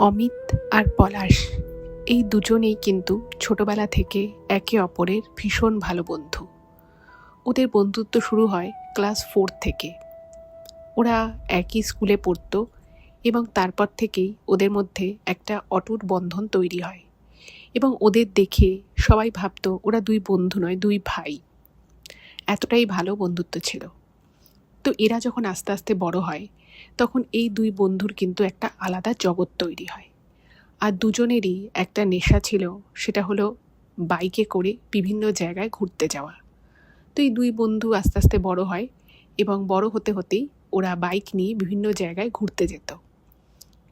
অমিত আর পলাশ এই দুজনেই কিন্তু ছোটবেলা থেকে একে অপরের ভীষণ ভালো বন্ধু। ওদের বন্ধুত্ব শুরু হয় ক্লাস 4 থেকে। ওরা একই স্কুলে পড়তো এবং তারপর থেকেই ওদের মধ্যে একটা অটুট বন্ধন তৈরি হয় এবং ওদের দেখে সবাই ভাবতো ওরা দুই বন্ধু নয়, দুই ভাই। এতটাই ভালো বন্ধুত্ব ছিল। তো এরা যখন আস্তে আস্তে বড় হয় তখন এই দুই বন্ধুর কিন্তু একটা আলাদা জগৎ তৈরি হয়। আর দুজনেরই একটা নেশা ছিল, সেটা হলো বাইকে করে বিভিন্ন জায়গায় ঘুরতে যাওয়া। তো এই দুই বন্ধু আস্তে আস্তে বড় হয় এবং বড় হতে হতেই ওরা বাইক নিয়ে বিভিন্ন জায়গায় ঘুরতে যেত।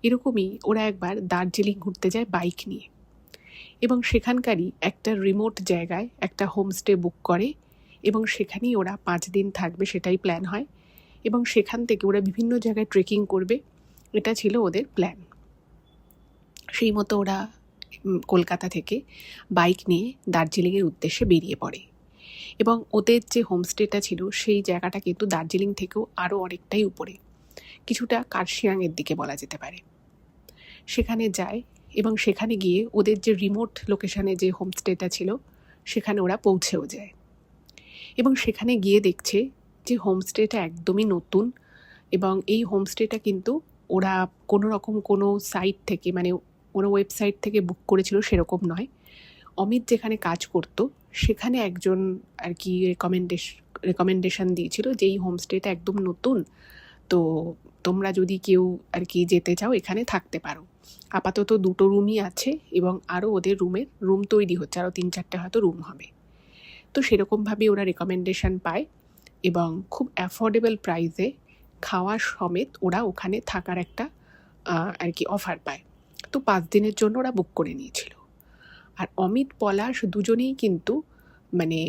এরকমই ওরা একবার দার্জিলিং ঘুরতে যায় বাইক নিয়ে এবং সেখানকারই একটা রিমোট জায়গায় একটা হোমস্টে বুক করে এবং সেখানেই ওরা 5 দিন থাকবে সেটাই প্ল্যান হয় এবং সেখান থেকে ওরা বিভিন্ন জায়গায় ট্রেকিং করবে। এটা ছিল ওদের প্ল্যান। সেই মতো ওরা কলকাতা থেকে বাইক নিয়ে দার্জিলিংয়ের উদ্দেশ্যে বেরিয়ে পড়ে এবং ওদের যে হোমস্টেটা ছিল সেই জায়গাটা কিন্তু দার্জিলিং থেকেও আরও অনেকটাই উপরে, কিছুটা কার্শিয়াংয়ের দিকে বলা যেতে পারে। সেখানে যায় এবং সেখানে গিয়ে ওদের যে রিমোট লোকেশানে যে হোমস্টেটা ছিল সেখানে ওরা পৌঁছেও যায় এবং সেখানে গিয়ে দেখছে যে হোমস্টেটা একদমই নতুন এবং এই হোমস্টেটা কিন্তু ওরা কোনো রকম কোনো সাইট থেকে, মানে কোনো ওয়েবসাইট থেকে বুক করেছিল সেরকম নয়। অমিত যেখানে কাজ করতো সেখানে একজন আর কি রেকমেন্ডেশন দিয়েছিল যে এই হোমস্টেটা একদম নতুন, তো তোমরা যদি কেউ আর কি যেতে চাও এখানে থাকতে পারো। আপাতত 2টো রুমই আছে এবং আরও ওদের রুম তৈরি হচ্ছে, আরও 3-4টে হয়তো রুম হবে। তো সেরকমভাবে ওরা রেকমেন্ডেশন পায় এবং খুব অ্যাফোর্ডেবল প্রাইসে খাওয়া সমেত ওরা ওখানে থাকার একটা আর কি অফার পায়। তো 5 দিনের জন্য ওরা বুক করে নিয়েছিল। আর অমিত পলাশ দুজনেই কিন্তু মানে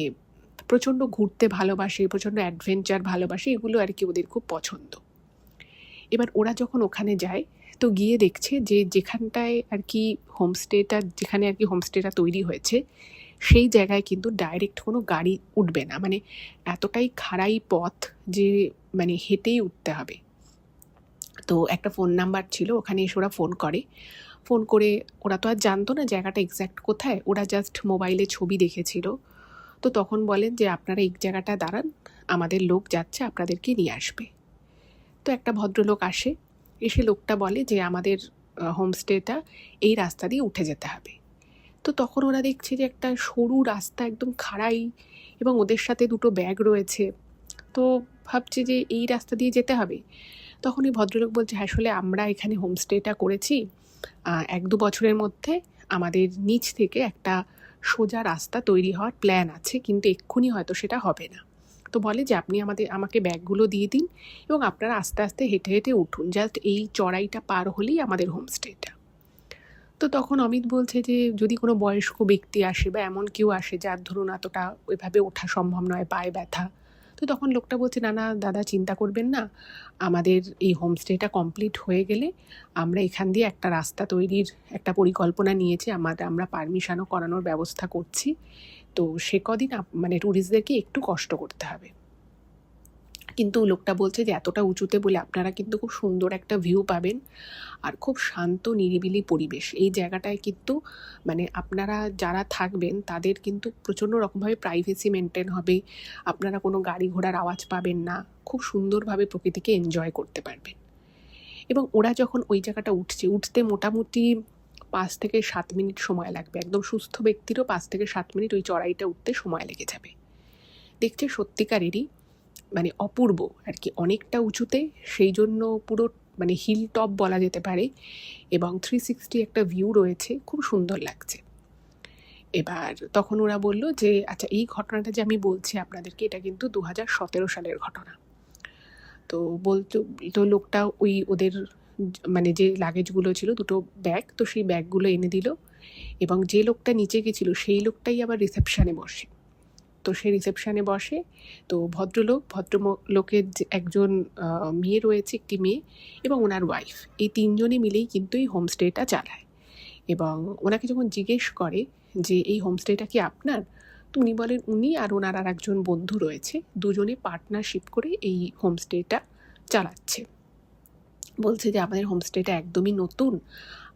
প্রচণ্ড ঘুরতে ভালোবাসে, প্রচণ্ড অ্যাডভেঞ্চার ভালোবাসে, এগুলো আর কি ওদের খুব পছন্দ। এবার ওরা যখন ওখানে যায় তো গিয়ে দেখছে যে যেখানটায় আর কি যেখানে আর কি হোমস্টেটা তৈরি হয়েছে সেই জায়গায় কিন্তু ডাইরেক্ট কোনো গাড়ি উঠবে না, মানে এতটাই খাড়াই পথ যে মানে হেঁটেই উঠতে হবে। তো একটা ফোন নাম্বার ছিল, ওখানে এসে ওরা ফোন করে, ওরা তো আর জানতো না জায়গাটা এক্স্যাক্ট কোথায়, ওরা জাস্ট মোবাইলে ছবি দেখেছিল। তো তখন বলেন যে আপনারা এই জায়গাটা দাঁড়ান, আমাদের লোক যাচ্ছে আপনাদেরকে নিয়ে আসবে। তো একটা ভদ্রলোক এসে লোকটা বলে যে আমাদের হোমস্টেটা এই রাস্তা দিয়ে উঠে যেতে হবে। তো তখন ওরা দেখছে যে একটা সরু রাস্তা একদম খাড়াই এবং ওদের সাথে 2টো ব্যাগ রয়েছে। তো ভাবছে যে এই রাস্তা দিয়ে যেতে হবে। তখনই ভদ্রলোক বলছে, হ্যাঁ আসলে আমরা এখানে হোমস্টেটা করেছি 1-2 বছরের মধ্যে আমাদের নিচ থেকে একটা সোজা রাস্তা তৈরি হওয়ার প্ল্যান আছে, কিন্তু এক্ষুনি হয়তো সেটা হবে না। তো বলে যে আপনি আমাকে ব্যাগগুলো দিয়ে দিন এবং আপনারা আস্তে আস্তে হেঁটে হেঁটে উঠুন, জাস্ট এই চড়াইটা পার হলেই আমাদের হোমস্টেটা। তো তখন অমিত বলছে যে যদি কোনো বয়স্ক ব্যক্তি আসে বা এমন কেউ আসে যার ধরুন এতটা ওইভাবে ওঠা সম্ভব নয়, পায়ে ব্যথা, তো তখন লোকটা বলছে না না দাদা চিন্তা করবেন না, আমাদের এই হোমস্টেটা কমপ্লিট হয়ে গেলে আমরা এখান দিয়ে একটা রাস্তা তৈরির একটা পরিকল্পনা নিয়েছি, আমরা পারমিশনও করানোর ব্যবস্থা করছি। তো সে কদিন মানে ট্যুরিস্টদেরকে একটু কষ্ট করতে হবে, কিন্তু লোকটা বলছে যে এতটা উঁচুতে বলে আপনারা কিন্তু খুব সুন্দর একটা ভিউ পাবেন আর খুব শান্ত নিরিবিলি পরিবেশ। এই জায়গাটায় কিন্তু মানে আপনারা যারা থাকবেন তাদের কিন্তু প্রচণ্ড রকমভাবে প্রাইভেসি মেনটেন হবে, আপনারা কোনো গাড়ি ঘোড়ার আওয়াজ পাবেন না, খুব সুন্দরভাবে প্রকৃতিকে এনজয় করতে পারবেন। এবং ওরা যখন ওই জায়গাটা উঠতে মোটামুটি 5 থেকে 7 মিনিট সময় লাগবে, একদম সুস্থ ব্যক্তিরও 5 থেকে 7 মিনিট ওই চড়াইটা উঠতে সময় লেগে যাবে। দেখছে সত্যিকারেরই মানে অপূর্ব আর কি, অনেকটা উঁচুতে, সেই জন্য পুরো মানে হিল টপ বলা যেতে পারে এবং 360 একটা ভিউ রয়েছে, খুব সুন্দর লাগছে। এবার তখন ওরা বলল যে আচ্ছা এই ঘটনাটা যে আমি বলছি আপনাদেরকে এটা কিন্তু 2017 সালের ঘটনা। তো তো লোকটা ওদের মানে যে লাগেজগুলো ছিল 2টো ব্যাগ, তো সেই ব্যাগগুলো এনে দিল এবং যে লোকটা নিচে গেছিল সেই লোকটাই আবার রিসেপশানে বসে। তো সে রিসেপশানে বসে, তো ভদ্রলোকের যে একজন মেয়ে রয়েছে, একটি মেয়ে এবং ওনার ওয়াইফ, এই 3জনে মিলেই কিন্তু এই হোমস্টেটা চালায়। এবং ওনাকে যখন জিজ্ঞেস করে যে এই হোমস্টেটা কি আপনার, তো উনি বলেন উনি আর ওনার আর একজন বন্ধু রয়েছে, দুজনে পার্টনারশিপ করে এই হোমস্টেটা চালাচ্ছে। বলছে যে আমাদের হোমস্টেটা একদমই নতুন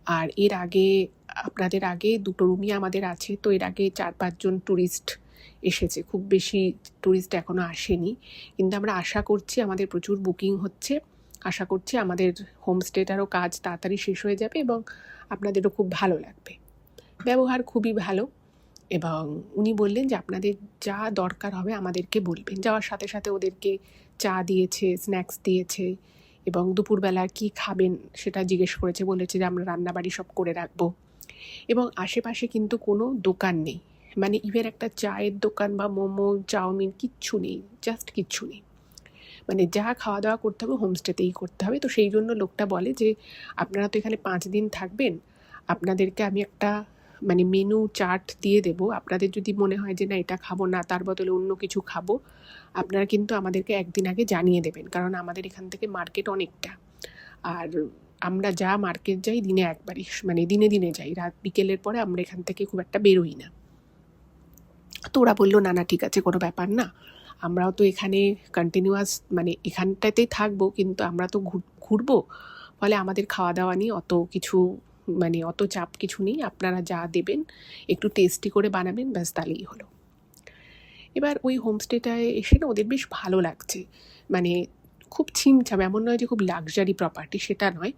আর এর আগে আপনাদের আগে 2টো রুমই আমাদের আছে, তো এর আগে 4-5 জন ট্যুরিস্ট এসেছে, খুব বেশি ট্যুরিস্ট এখনও আসেনি, কিন্তু আমরা আশা করছি আমাদের প্রচুর বুকিং হচ্ছে, আশা করছি আমাদের হোমস্টেটারও কাজ তাড়াতাড়ি শেষ হয়ে যাবে এবং আপনাদেরও খুব ভালো লাগবে। ব্যবহার খুবই ভালো, এবং উনি বললেন যে আপনাদের যা দরকার হবে আমাদেরকে বলবেন। যাওয়ার সাথে সাথে ওদেরকে চা দিয়েছে, স্ন্যাক্স দিয়েছে, এবং দুপুরবেলা কি খাবেন সেটা জিজ্ঞেস করেছে, বলেছে যে আমরা রান্নাবাড়ি সব করে রাখবো। এবং আশেপাশে কিন্তু কোনো দোকান নেই, মানে ইভেন একটা চায়ের দোকান বা মোমো চাউমিন কিচ্ছু নেই, জাস্ট কিচ্ছু নেই, মানে যা খাওয়া দাওয়া করতে হবে হোমস্টেতেই করতে হবে। তো সেই জন্য লোকটা বলে যে আপনারা তো এখানে 5 দিন থাকবেন, আপনাদেরকে আমি একটা মানে মেনু চার্ট দিয়ে দেবো, আপনাদের যদি মনে হয় যে না এটা খাবো না, তার বদলে অন্য কিছু খাবো, আপনারা কিন্তু আমাদেরকে একদিন আগে জানিয়ে দেবেন, কারণ আমাদের এখান থেকে মার্কেট অনেকটা, আর আমরা যা মার্কেট যাই দিনে একবারই, মানে দিনে দিনে যাই, রাত বিকেলের পরে আমরা এখান থেকে খুব একটা বেরোই না। তো ওরা বললো না না ঠিক আছে, কোনো ব্যাপার না, আমরাও তো এখানে কন্টিনিউয়াস মানে এখানটাতেই থাকবো, কিন্তু আমরা তো ঘুরবো, ফলে আমাদের খাওয়া দাওয়া নিয়ে অত কিছু মানে অত চাপ কিছু নেই, আপনারা যা দেবেন একটু টেস্টি করে বানাবেন, ব্যাস তাহলেই হলো। এবার ওই হোমস্টেটায় এসে না ওদের বেশ ভালো লাগছে, মানে খুব ছিমছাম, এমন নয় যে খুব লাক্সারি প্রপার্টি, সেটা নয়,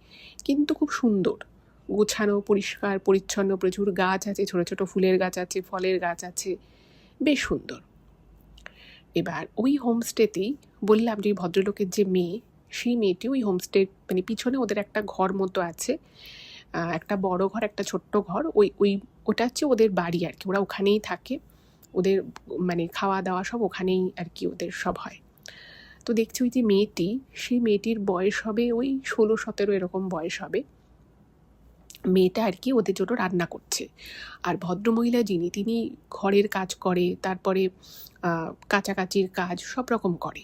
কিন্তু খুব সুন্দর গোছানো, পরিষ্কার পরিচ্ছন্ন, প্রচুর গাছ আছে, ছোটো ছোটো ফুলের গাছ আছে, ফলের গাছ আছে, বেশ সুন্দর। এবার ওই হোমস্টেতেই বললাম যে ভদ্রলোকের যে মেয়ে, সেই মেয়েটি ওই হোমস্টে মানে পিছনে ওদের একটা ঘর মতো আছে, একটা বড় ঘর, একটা ছোট্ট ঘর, ওটা হচ্ছে ওদের বাড়ি আর কি, ওরা ওখানেই থাকে, ওদের মানে খাওয়া দাওয়া সব ওখানেই আর কি ওদের সব হয়। তো দেখছি ওই যে মেয়েটি, সেই মেয়েটির বয়স হবে ওই 16-17 এরকম বয়স হবে, মেয়েটা আর কি ওদের জন্য রান্না করছে। আর ভদ্রমহিলা যিনি, তিনি ঘরের কাজ করে, তারপরে কাচাকাচির কাজ সব রকম করে।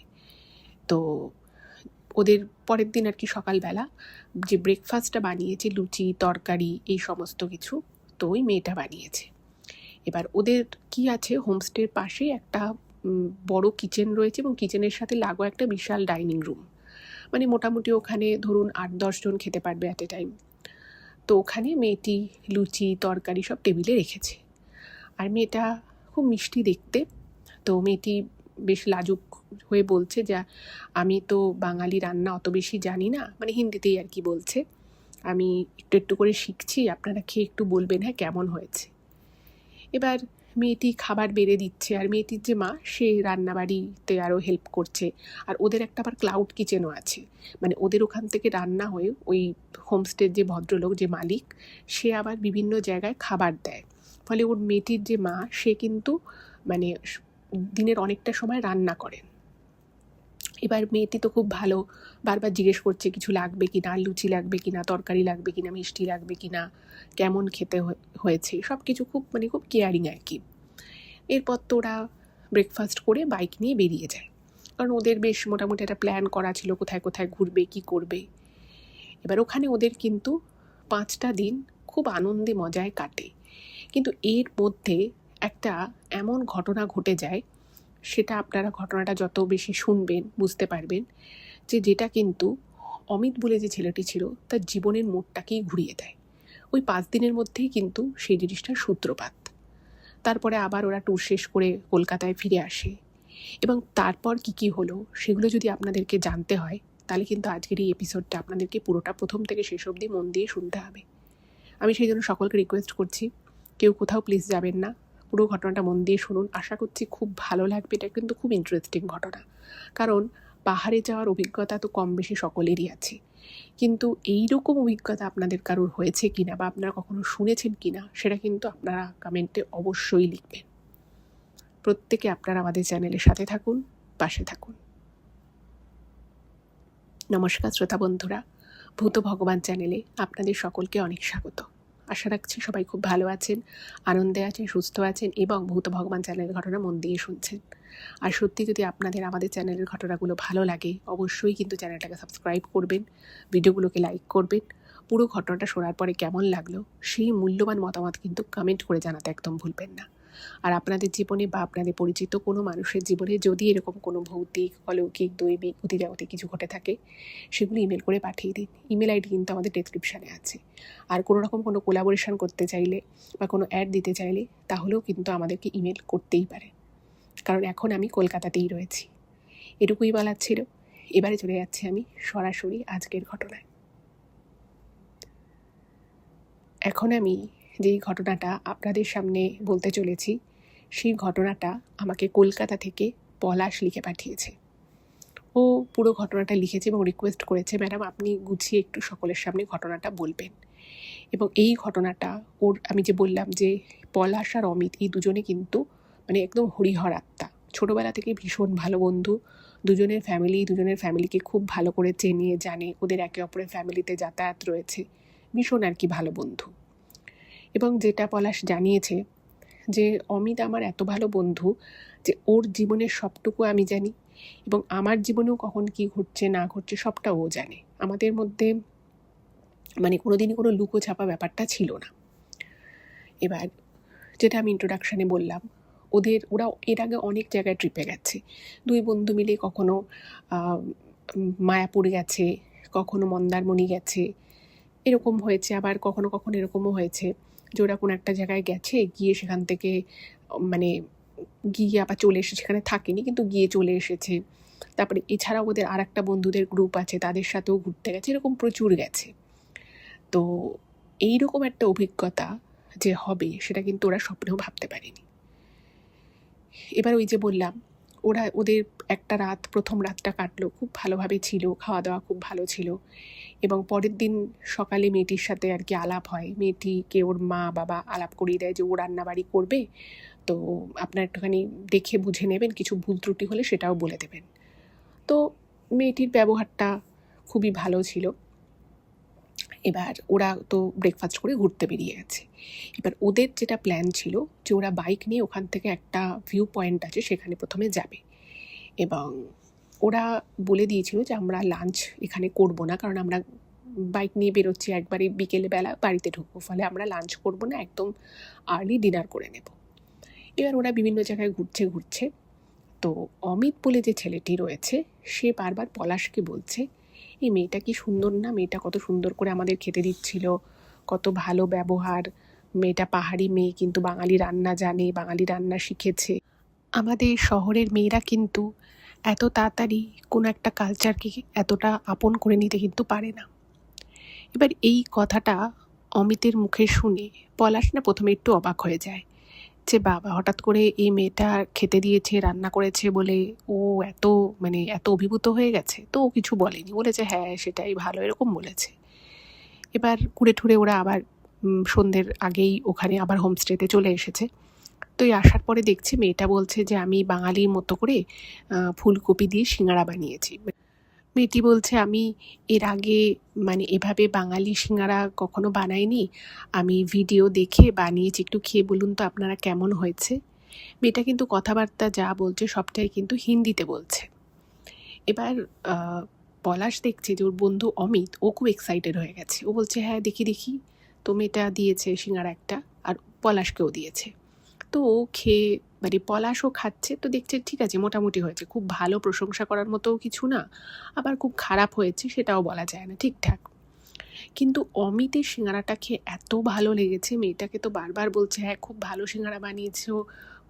তো ওদের পরের দিন আর কি সকালবেলা যে ব্রেকফাস্টটা বানিয়েছে, লুচি তরকারি এই সমস্ত কিছু, তো ওই মেয়েটা বানিয়েছে। এবার ওদের কি আছে, হোমস্টের পাশে একটা বড় কিচেন রয়েছে, এবং কিচেনের সাথে লাগোয়া একটা বিশাল ডাইনিং রুম, মানে মোটামুটি ওখানে ধরুন 8-10 জন খেতে পারবে অ্যাট এ টাইম। তো ওখানে মেয়েটি লুচি তরকারি সব টেবিলে রেখেছে, আর মেয়েটা খুব মিষ্টি দেখতে। তো মেয়েটি বেশ লাজুক হয়ে বলছে যে আমি তো বাঙালি রান্না অত বেশি জানি না, মানে হিন্দিতেই আর কি বলছে, আমি একটু একটু করে শিখছি, আপনারা খেয়ে একটু বলবেন হ্যাঁ কেমন হয়েছে। এবার মেয়েটি খাবার বেড়ে দিচ্ছে, আর মেয়েটির যে মা, সে রান্নাবাড়িতে আরও হেল্প করছে। আর ওদের একটা আবার ক্লাউড কিচেনও আছে, মানে ওদের ওখান থেকে রান্না হয়ে ওই হোমস্টের যে ভদ্রলোক, যে মালিক, সে আবার বিভিন্ন জায়গায় খাবার দেয়, ফলে ওর মেয়েটির যে মা, সে কিন্তু মানে দিনের অনেকটা সময় রান্না করেন। এবার মেয়েটি তো খুব ভালো, বারবার জিজ্ঞেস করছে কিছু লাগবে কি না, লুচি লাগবে কি না, তরকারি লাগবে কি না, মিষ্টি লাগবে কি না, কেমন খেতে হয়েছে, সব কিছু খুব মানে খুব কেয়ারিং আর কি। এরপর তো ওরা ব্রেকফাস্ট করে বাইক নিয়ে বেরিয়ে যায়, কারণ ওদের বেশ মোটামুটি একটা প্ল্যান করা ছিল কোথায় কোথায় ঘুরবে, কি করবে। এবার ওখানে ওদের কিন্তু 5টা দিন খুব আনন্দে মজায় কাটে, কিন্তু এর মধ্যে একটা এমন ঘটনা ঘটে যায়, সেটা আপনারা ঘটনাটা যত বেশি শুনবেন বুঝতে পারবেন, যেটা কিন্তু অমিত বলে যে ছেলেটি ছিল তার জীবনের মোড়টাকেই ঘুরিয়ে দেয়। ওই 5 দিনের মধ্যেই কিন্তু সেই জিনিসটার সূত্রপাত। তারপরে আবার ওরা ট্যুর শেষ করে কলকাতায় ফিরে আসে, এবং তারপর কি হলো সেগুলো যদি আপনাদেরকে জানতে হয়, তাহলে কিন্তু আজকের এই এপিসোডটা আপনাদেরকে পুরোটা প্রথম থেকে শেষ অবধি মন দিয়ে শুনতে হবে। আমি সেই জন্য সকলকে রিকোয়েস্ট করছি, কেউ কোথাও প্লিজ যাবেন না, পুরো ঘটনাটা মন দিয়ে শুনুন, আশা করছি খুব ভালো লাগবে। এটা কিন্তু খুব ইন্টারেস্টিং ঘটনা, কারণ পাহাড়ে যাওয়ার অভিজ্ঞতা তো কম বেশি সকলেরই আছে, কিন্তু এইরকম অভিজ্ঞতা আপনাদের কারোর হয়েছে কিনা বা আপনারা কখনো শুনেছেন কিনা, সেটা কিন্তু আপনারা কমেন্টে অবশ্যই লিখবেন। প্রত্যেকে আপনারা আমাদের চ্যানেলের সাথে থাকুন, পাশে থাকুন। নমস্কার শ্রোতা বন্ধুরা, ভূত ভগবান চ্যানেলে আপনাদের সকলকে অনেক স্বাগত। আশা রাখছি সবাই খুব ভালো আছেন, আনন্দে আছেন, সুস্থ আছেন, এবং ভূত ভগবান চ্যানেলের ঘটনা মন দিয়ে শুনছেন। আর সত্যি যদি আপনাদের আমাদের চ্যানেলের ঘটনাগুলো ভালো লাগে, অবশ্যই কিন্তু চ্যানেলটাকে সাবস্ক্রাইব করবেন, ভিডিওগুলোকে লাইক করবেন, পুরো ঘটনাটা শোনার পরে কেমন লাগলো সেই মূল্যবান মতামত কিন্তু কমেন্ট করে জানাতে একদম ভুলবেন না। আর আপনাদের জীবনে বা আপনাদের পরিচিত কোনো মানুষের জীবনে যদি এরকম কোনো ভৌতিক, অলৌকিক, দৈবিক, অতিজাগতিক কিছু ঘটে থাকে, সেগুলো ইমেল করে পাঠিয়ে দিন। ইমেল আইডি কিন্তু আমাদের ডেসক্রিপশানে আছে। আর কোনো রকম কোনো কোলাবোরেশন করতে চাইলে বা কোনো অ্যাড দিতে চাইলে তাহলেও কিন্তু আমাদেরকে ইমেল করতেই পারে, কারণ এখন আমি কলকাতাতেই রয়েছি। এটুকুই বলার ছিল। এবারে চলে যাচ্ছি আমি সরাসরি আজকের ঘটনায়। এখন আমি যেই ঘটনাটা আপনাদের সামনে বলতে চলেছি, সেই ঘটনাটা আমাকে কলকাতা থেকে পলাশ লিখে পাঠিয়েছে। ও পুরো ঘটনাটা লিখেছে এবং রিকোয়েস্ট করেছে, ম্যাডাম আপনি গুছিয়ে একটু সকলের সামনে ঘটনাটা বলবেন। এবং এই ঘটনাটা আমি যে বললাম যে পলাশ আর অমিত এই দুজনে কিন্তু মানে একদম হরিহর আত্মা, ছোটোবেলা থেকে ভীষণ ভালো বন্ধু। দুজনের ফ্যামিলিকে খুব ভালো করে চেনে জানে, ওদের একে অপরের ফ্যামিলিতে যাতায়াত রয়েছে, ভীষণ আর কি ভালো বন্ধু। এবং যেটা পলাশ জানিয়েছে যে অমিত আমার এত ভালো বন্ধু যে ওর জীবনের সবটুকু আমি জানি এবং আমার জীবনেও কখন কী ঘটছে না ঘটছে সবটা ও জানে। আমাদের মধ্যে মানে কোনোদিনই কোনো লুকোছাপা ব্যাপারটা ছিল না। এবার যেটা আমি ইন্ট্রোডাকশানে বললাম, ওরা এর আগে অনেক জায়গায় ট্রিপে গেছে। দুই বন্ধু মিলে কখনো মায়াপুর গেছে, কখনো মন্দারমণি গেছে, এরকম হয়েছে। আবার কখনো কখনো এরকমও হয়েছে যে ওরা কোনো একটা জায়গায় গেছে, গিয়ে সেখান থেকে মানে গিয়ে আবার চলে এসে সেখানে থাকেনি, কিন্তু গিয়ে চলে এসেছে। তারপরে এছাড়াও ওদের আর একটা বন্ধুদের গ্রুপ আছে, তাদের সাথেও ঘুরতে গেছে, এরকম প্রচুর গেছে। তো এইরকম একটা অভিজ্ঞতা যে হবে সেটা কিন্তু ওরা স্বপ্নেও ভাবতে পারেনি। এবার ওই যে বললাম, ওদের একটা রাত, প্রথম রাতটা কাটলো, খুব ভালোভাবে ছিল, খাওয়া দাওয়া খুব ভালো ছিল। এবং পরের দিন সকালে মেয়েটির সাথে আর কি আলাপ হয়। মেয়েটিকে ওর মা বাবা আলাপ করিয়ে দেয় যে ও রান্নাবাড়ি করবে, তো আপনার একটুখানি দেখে বুঝে নেবেন, কিছু ভুল ত্রুটি হলে সেটাও বলে দেবেন। তো মেয়েটির ব্যবহারটা খুবই ভালো ছিল। এবার ওরা তো ব্রেকফাস্ট করে ঘুরতে বেরিয়ে গেছে। এবার ওদের যেটা প্ল্যান ছিল যে ওরা বাইক নিয়ে ওখান থেকে একটা ভিউ পয়েন্ট আছে সেখানে প্রথমে যাবে, এবং ওরা বলে দিয়েছিল যে আমরা লাঞ্চ এখানে করব না, কারণ আমরা বাইক নিয়ে বেরোচ্ছি, একবারে বিকেলবেলা বাড়িতে ঢুকবো, ফলে আমরা লাঞ্চ করব না, একদম আর্লি ডিনার করে নেব। এবার ওরা বিভিন্ন জায়গায় ঘুরছে। তো অমিত বলে যে ছেলেটি রয়েছে সে বারবার পলাশকে বলছে, এই মেয়েটা কি সুন্দর না, মেয়েটা কত সুন্দর করে আমাদের খেতে দিচ্ছিল, কত ভালো ব্যবহার, মেয়েটা পাহাড়ি মেয়ে কিন্তু বাঙালি রান্না জানে, বাঙালি রান্না শিখেছে। আমাদের শহরের মেয়েরা কিন্তু এত তাড়াতাড়ি কোনো একটা কালচারকে এতটা আপন করে নিতে কিন্তু পারে না। এবার এই কথাটা অমিতের মুখে শুনে পলাশ না প্রথমে একটু অবাক হয়ে যায় যে বাবা, হঠাৎ করে এই মেয়েটা খেতে দিয়েছে, রান্না করেছে বলে ও এত অভিভূত হয়ে গেছে। তো ও কিছু বলেনি, বলেছে হ্যাঁ সেটাই ভালো, এরকম বলেছে। এবার ঘুরে ঠুরে ওরা আবার সন্ধ্যের আগেই ওখানে আবার হোমস্টেতে চলে এসেছে। তো এই আসার পরে দেখছি মেয়েটা বলছে যে আমি বাঙালির মতো করে ফুলকপি দিয়ে সিঙ্গাড়া বানিয়েছি। মেয়েটি বলছে আমি এর আগে এভাবে বাঙালি সিঙ্গাড়া কখনো বানাইনি, আমি ভিডিও দেখে বানিয়েছি, একটু খেয়ে বলুন তো আপনারা কেমন হয়েছে। মেয়েটা কিন্তু কথাবার্তা যা বলছে সবটাই কিন্তু হিন্দিতে বলছে। এবার পলাশ দেখছে যে ওর বন্ধু অমিত ও খুব এক্সাইটেড হয়ে গেছে। ও বলছে হ্যাঁ দেখি। তো মেয়েটা দিয়েছে সিঙ্গাড়া একটা, আর পলাশকেও দিয়েছে। তো ও খেয়ে পলাশও খাচ্ছে, তো দেখছে ঠিক আছে মোটামুটি হয়েছে, খুব ভালো প্রশংসা করার মতোও কিছু না, আবার খুব খারাপ হয়েছে সেটাও বলা যায় না, ঠিকঠাক। কিন্তু অমিতের সিঙ্গাড়াটা খেয়ে এত ভালো লেগেছে, মেয়েটাকে তো বারবার বলছে হ্যাঁ খুব ভালো সিঙ্গাড়া বানিয়েছো,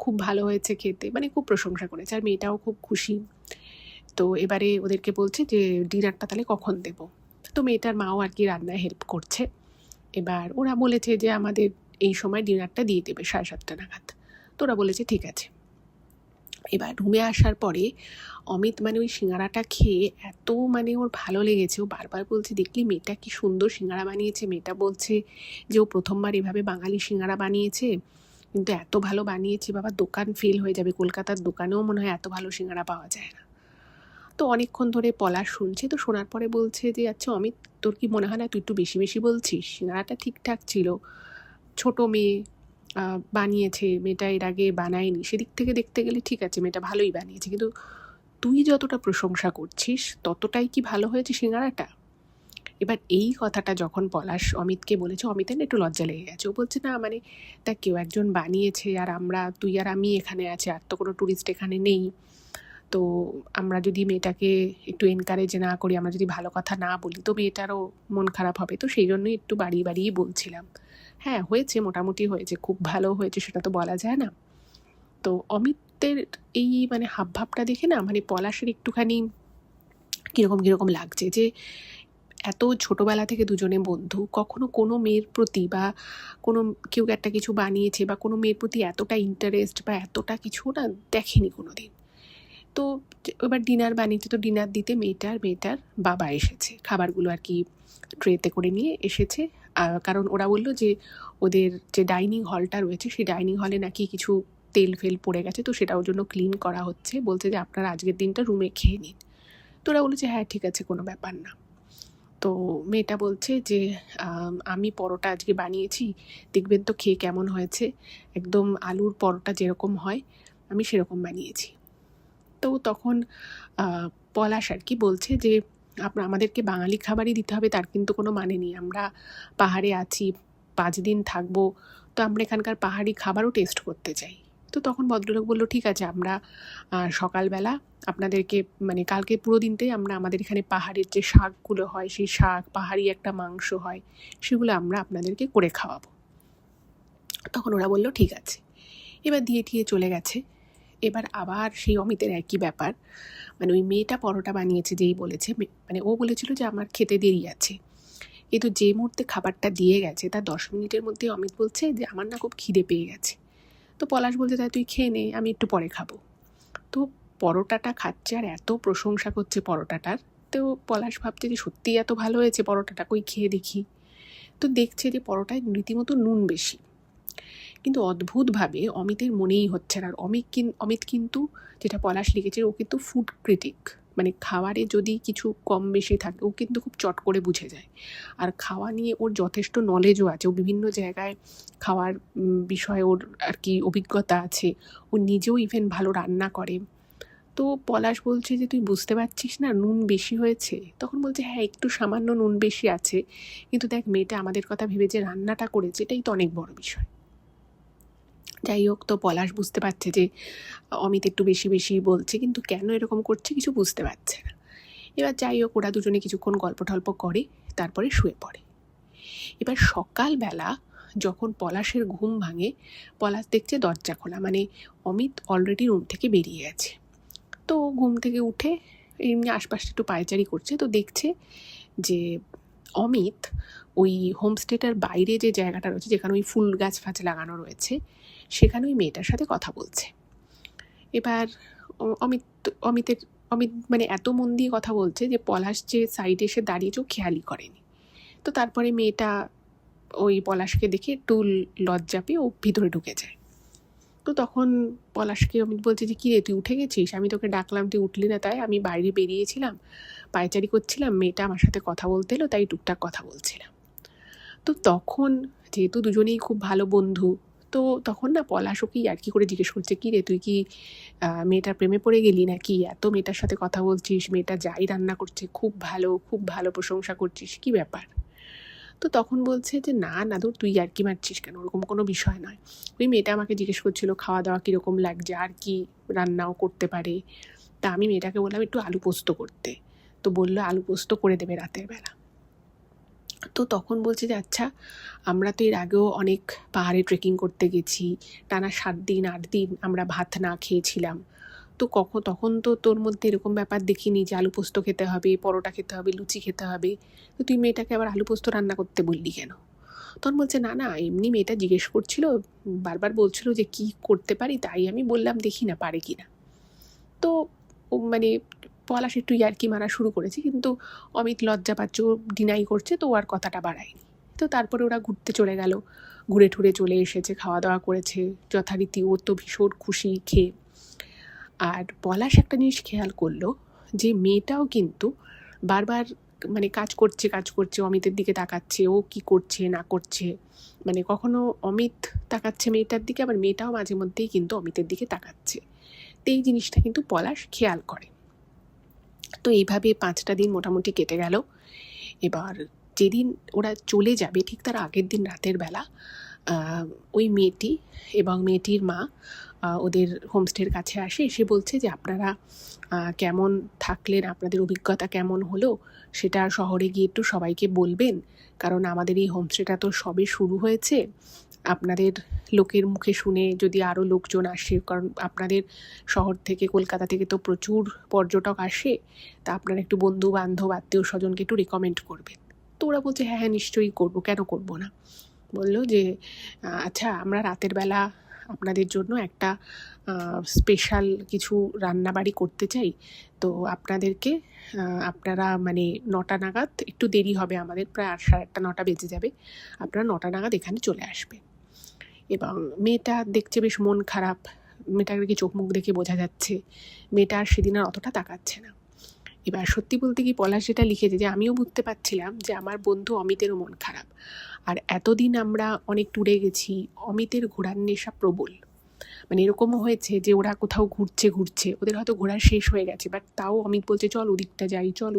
খুব ভালো হয়েছে খেতে, খুব প্রশংসা করেছে, আর মেয়েটাও খুব খুশি। তো এবারে ওদেরকে বলছে যে ডিনারটা তাহলে কখন দেব। তো মেয়েটার মাও আর কি রান্নায় হেল্প করছে। এবার ওরা বলেছে যে আমাদের এই সময় ডিনারটা দিয়ে দেবে 7:30 নাগাদ। তো ওরা বলেছে ঠিক আছে। এবার রুমে আসার পরে অমিত ওই সিঙ্গাড়াটা খেয়ে এত ওর ভালো লেগেছে, ও বারবার বলছে দেখলি মেয়েটা কি সুন্দর সিঙ্গাড়া বানিয়েছে। মেয়েটা বলছে যে ও প্রথমবার এভাবে বাঙালি সিঙ্গাড়া বানিয়েছে, কিন্তু এত ভালো বানিয়েছে বাবা, দোকান ফেল হয়ে যাবে, কলকাতার দোকানেও মনে হয় এত ভালো সিঙ্গাড়া পাওয়া যায় না। তো অনেকক্ষণ ধরে পলাশ শুনছে, তো শোনার পরে বলছে যে আচ্ছা অমিত, তোর কি মনে হয় না তুই একটু বেশি বেশি বলছিস, সিঙ্গাড়াটা ঠিকঠাক ছিল, ছোট মেয়ে বানিয়েছে, মেয়েটা এর আগে বানায়নি, সেদিক থেকে দেখতে গেলে ঠিক আছে, মেয়েটা ভালোই বানিয়েছে, কিন্তু তুই যতটা প্রশংসা করছিস ততটাই কি ভালো হয়েছে সিঙ্গাড়াটা। এবার এই কথাটা যখন পলাশ অমিতকে বলেছে, অমিতের না একটু লজ্জা লেগে গেছে। ও বলছে, না মানে তা কেউ একজন বানিয়েছে, আর আমরা, তুই আর আমি এখানে আছি, আর তো কোনো ট্যুরিস্ট এখানে নেই, তো আমরা যদি মেয়েটাকে একটু এনকারেজ না করি, আমরা যদি ভালো কথা না বলি, তো মেয়েটারও মন খারাপ হবে। তো সেই জন্যই একটু বাড়িয়ে বাড়িয়ে বলছিলাম। হ্যাঁ, হয়েছে, মোটামুটি হয়েছে, খুব ভালো হয়েছে সেটা তো বলা যায় না। তো অমিতের এই মানে হাবভাবটা দেখে না মানে পলাশের একটুখানি কীরকম কীরকম লাগছে, যে এত ছোটোবেলা থেকে দুজনে বন্ধু, কখনো কোনো মেয়ের প্রতি বা কোনো কেউ একটা কিছু বানিয়েছে বা কোনো মেয়ের প্রতি এতটা ইন্টারেস্ট বা এতটা কিছু না দেখেনি কোনো দিন। তো এবার ডিনার বানিয়েছে, তো ডিনার দিতে মেয়েটার বাবা এসেছে, খাবারগুলো আর কি ট্রেতে করে নিয়ে এসেছে। কারণ ওরা বললো যে ওদের যে ডাইনিং হলটা রয়েছে, সেই ডাইনিং হলে নাকি কিছু তেল ফেল পড়ে গেছে, তো সেটা ওর জন্য ক্লিন করা হচ্ছে। বলছে যে আপনারা আজকের দিনটা রুমে খেয়ে নিন। তো ওরা বলেছে হ্যাঁ ঠিক আছে, কোনো ব্যাপার না। তো মেয়েটা বলছে যে আমি পরোটা আজকে বানিয়েছি, দেখবেন তো খেয়ে কেমন হয়েছে, একদম আলুর পরোটা যেরকম হয় আমি সেরকম বানিয়েছি। তো তখন পলাশ আর কি বলছে যে আমাদেরকে বাঙালি খাবারই দিতে হবে তার কিন্তু কোনো মানে নেই, আমরা পাহাড়ে আছি, 5 দিন থাকবো, তো আমরা এখানকার পাহাড়ি খাবারও টেস্ট করতে চাই। তো তখন ভদ্রলোক বললো ঠিক আছে, আমরা সকালবেলা আপনাদেরকে মানে কালকে পুরো দিনটাই আমরা আমাদের এখানে পাহাড়ের যে শাকগুলো হয়, সেই শাক, পাহাড়ি একটা মাংস হয়, সেগুলো আমরা আপনাদেরকে করে খাওয়াবো। তখন ওরা বললো ঠিক আছে। এবার দিয়ে টিয়ে চলে গেছে। এবার আবার সেই অমিতের একই ব্যাপার, মানে ওই মেয়েটা পরোটা বানিয়েছে যেই বলেছে, মানে ও বলেছিল যে আমার খেতে দেরি আছে, কিন্তু যে মুহূর্তে খাবারটা দিয়ে গেছে তার 10 মিনিটের মধ্যে অমিত বলছে যে আমার না খুব খিদে পেয়ে গেছে। তো পলাশ বলছে তাই তুই খেয়ে নে, আমি একটু পরে খাবো। তো পরোটাটা খাচ্ছে আর এত প্রশংসা করছে পরোটাটার। তো পলাশ ভাবছে যে সত্যিই এত ভালো হয়েছে পরোটাটা, কই খেয়ে দেখি। তো দেখছে যে পরোটায় রীতিমতো নুন বেশি, কিন্তু অদ্ভুতভাবে অমিতের মনেই হচ্ছে না। আর অমিত কিন্তু, যেটা পলাশ লিখেছে, ও কিন্তু ফুড ক্রিটিক, মানে খাবারে যদি কিছু কম বেশি থাকে ও কিন্তু খুব চট করে বুঝে যায়। আর খাওয়া নিয়ে ওর যথেষ্ট নলেজও আছে, ও বিভিন্ন জায়গায় খাওয়ার বিষয়ে ওর আর কি অভিজ্ঞতা আছে, ও নিজেও ইভেন ভালো রান্না করে। তো পলাশ বলছে যে তুই বুঝতে পারছিস না নুন বেশি হয়েছে? তখন বলছে হ্যাঁ একটু সামান্য নুন বেশি আছে, কিন্তু দেখ মেয়েটা আমাদের কথা ভেবে যে রান্নাটা করেছে এটাই তো অনেক বড় বিষয়। যাই হোক, তো পলাশ বুঝতে পারছে যে অমিত একটু বেশি বেশি বলছে, কিন্তু কেন এরকম করছে কিছু বুঝতে পারছে না। এবার যাই হোক, ওরা দুজনে কিছুক্ষণ গল্প টল্প করে তারপরে শুয়ে পড়ে। এবার সকালবেলা যখন পলাশের ঘুম ভাঙে, পলাশ দেখছে দরজা খোলা, মানে অমিত অলরেডি রুম থেকে বেরিয়ে গেছে। তো ঘুম থেকে উঠে এমনি আশপাশটা একটু পায়চারি করছে, তো দেখছে যে অমিত ওই হোমস্টেটার বাইরে যে জায়গাটা রয়েছে, যেখানে ওই ফুল গাছ ফাছ লাগানো রয়েছে, সেখানে ওই মেয়েটার সাথে কথা বলছে। এবার অমিত মানে এত মন দিয়ে কথা বলছে যে পলাশ যে সাইডে এসে দাঁড়িয়েছে ও খেয়ালই করেনি। তো তারপরে মেয়েটা ওই পলাশকে দেখে একটু লজ্জা পেয়ে ও ভিতরে ঢুকে যায়। তো তখন পলাশকে অমিত বলছে যে কী রে, তুই উঠে গেছিস? আমি তোকে ডাকলাম, তুই উঠলি না। তাই আমি বাইরে বেরিয়েছিলাম, পায়চারি করছিলাম, মেয়েটা আমার সাথে কথা বলতে এলো, তাই টুকটাক কথা বলছিলাম। তো তখন যেহেতু দুজনেই খুব ভালো বন্ধু, তো তখন না পলাশ ওকে আর কি করে জিজ্ঞেস করছে, কী রে তুই কি মেয়েটার প্রেমে পড়ে গেলি নাকি? এত মেয়েটার সাথে কথা বলছিস, মেয়েটা যাই রান্না করছে খুব ভালো প্রশংসা করছিস, কী ব্যাপার? তো তখন বলছে যে না দূর, তুই আর কি মারছিস কেন, ওরকম কোনো বিষয় নয়। ওই মেয়েটা আমাকে জিজ্ঞেস করছিল খাওয়া দাওয়া কীরকম লাগছে, আর কি রান্নাও করতে পারে। তা আমি মেয়েটাকে বললাম একটু আলু পোস্ত করতে, তো বললো আলু পোস্ত করে দেবে রাতের বেলা। তো তখন বলছে যে আচ্ছা, আমরা তো এর আগেও অনেক পাহাড়ে ট্রেকিং করতে গেছি, টানা 7 দিন 8 দিন আমরা ভাত না খেয়েছিলাম, তো তখন তো তোর মধ্যে এরকম ব্যাপার দেখিনি যে আলু পোস্ত খেতে হবে, পরোটা খেতে হবে, লুচি খেতে হবে, তো তুই মেয়েটাকে আবার আলু পোস্ত রান্না করতে বললি কেন? তখন বলছে না এমনি মেয়েটা জিজ্ঞেস করছিল, বারবার বলছিল যে কি করতে পারি, তাই আমি বললাম দেখি না পারে কি না। তো মানে পলাশ একটু ইয়ার্কি মারা শুরু করেছে, কিন্তু অমিত লজ্জা পাচ্ছে, ও ডিনাই করছে, তো ও আর কথাটা বাড়ায়নি। তো তারপরে ওরা ঘুরতে চলে গেল, ঘুরে ঠুরে চলে এসেছে, খাওয়া দাওয়া করেছে যথারীতি, ও তো ভীষণ খুশি খেয়ে। আর পলাশ একটা জিনিস খেয়াল করলো যে মেয়েটাও কিন্তু বারবার মানে কাজ করছে, অমিতের দিকে তাকাচ্ছে, ও কি করছে না করছে, মানে কখনো অমিত তাকাচ্ছে মেয়েটার দিকে, আবার মেয়েটাও মাঝে মধ্যেই কিন্তু অমিতের দিকে তাকাচ্ছে। তো এই জিনিসটা কিন্তু পলাশ খেয়াল করে। তো এইভাবে 5টা দিন মোটামুটি কেটে গেল। এবার যেদিন ওরা চলে যাবে ঠিক তার আগের দিন রাতের বেলা ওই মেয়েটি এবং মেয়েটির মা ওদের হোমস্টের কাছে আসে, এসে বলছে যে আপনারা কেমন থাকলেন, আপনাদের অভিজ্ঞতা কেমন হলো সেটা শহরে গিয়ে একটু সবাইকে বলবেন, কারণ আমাদের এই হোমস্টেটা তো সবে শুরু হয়েছে, আপনাদের লোকের মুখে শুনে যদি আরও লোকজন আসে, কারণ আপনাদের শহর থেকে কলকাতা থেকে তো প্রচুর পর্যটক আসে, তা আপনারা একটু বন্ধু বান্ধব আত্মীয় স্বজনকে একটু রেকমেন্ড করবেন। তো ওরা বলছে হ্যাঁ হ্যাঁ নিশ্চয়ই করবো, কেন করবো না। বললো যে আচ্ছা আমরা রাতের বেলা আপনাদের জন্য একটা স্পেশাল কিছু রান্নাবাড়ি করতে চাই, তো আপনাদেরকে আপনারা মানে 9টা নাগাদ, একটু দেরি হবে আমাদের, প্রায় 8:30 9টা বেজে যাবে, আপনারা 9টা নাগাদ এখানে চলে আসবে। এবং মেয়েটা দেখছে বেশ মন খারাপ, মেয়েটাকে চোখ মুখ দেখে বোঝা যাচ্ছে মেয়েটা আর সেদিন আর অতটা তাকাচ্ছে না। এবার সত্যি বলতে কি পলাশ যেটা লিখেছে, যে আমিও বুঝতে পারছিলাম যে আমার বন্ধু অমিতেরও মন খারাপ, আর এতদিন আমরা অনেক ট্যুরে গেছি, অমিতের ঘোরার নেশা প্রবল, মানে এরকমও হয়েছে যে ওরা কোথাও ঘুরছে ওদের হয়তো ঘোরা শেষ হয়ে গেছে, বাট তাও অমিত বলছে চল ওদিকটা যাই, চল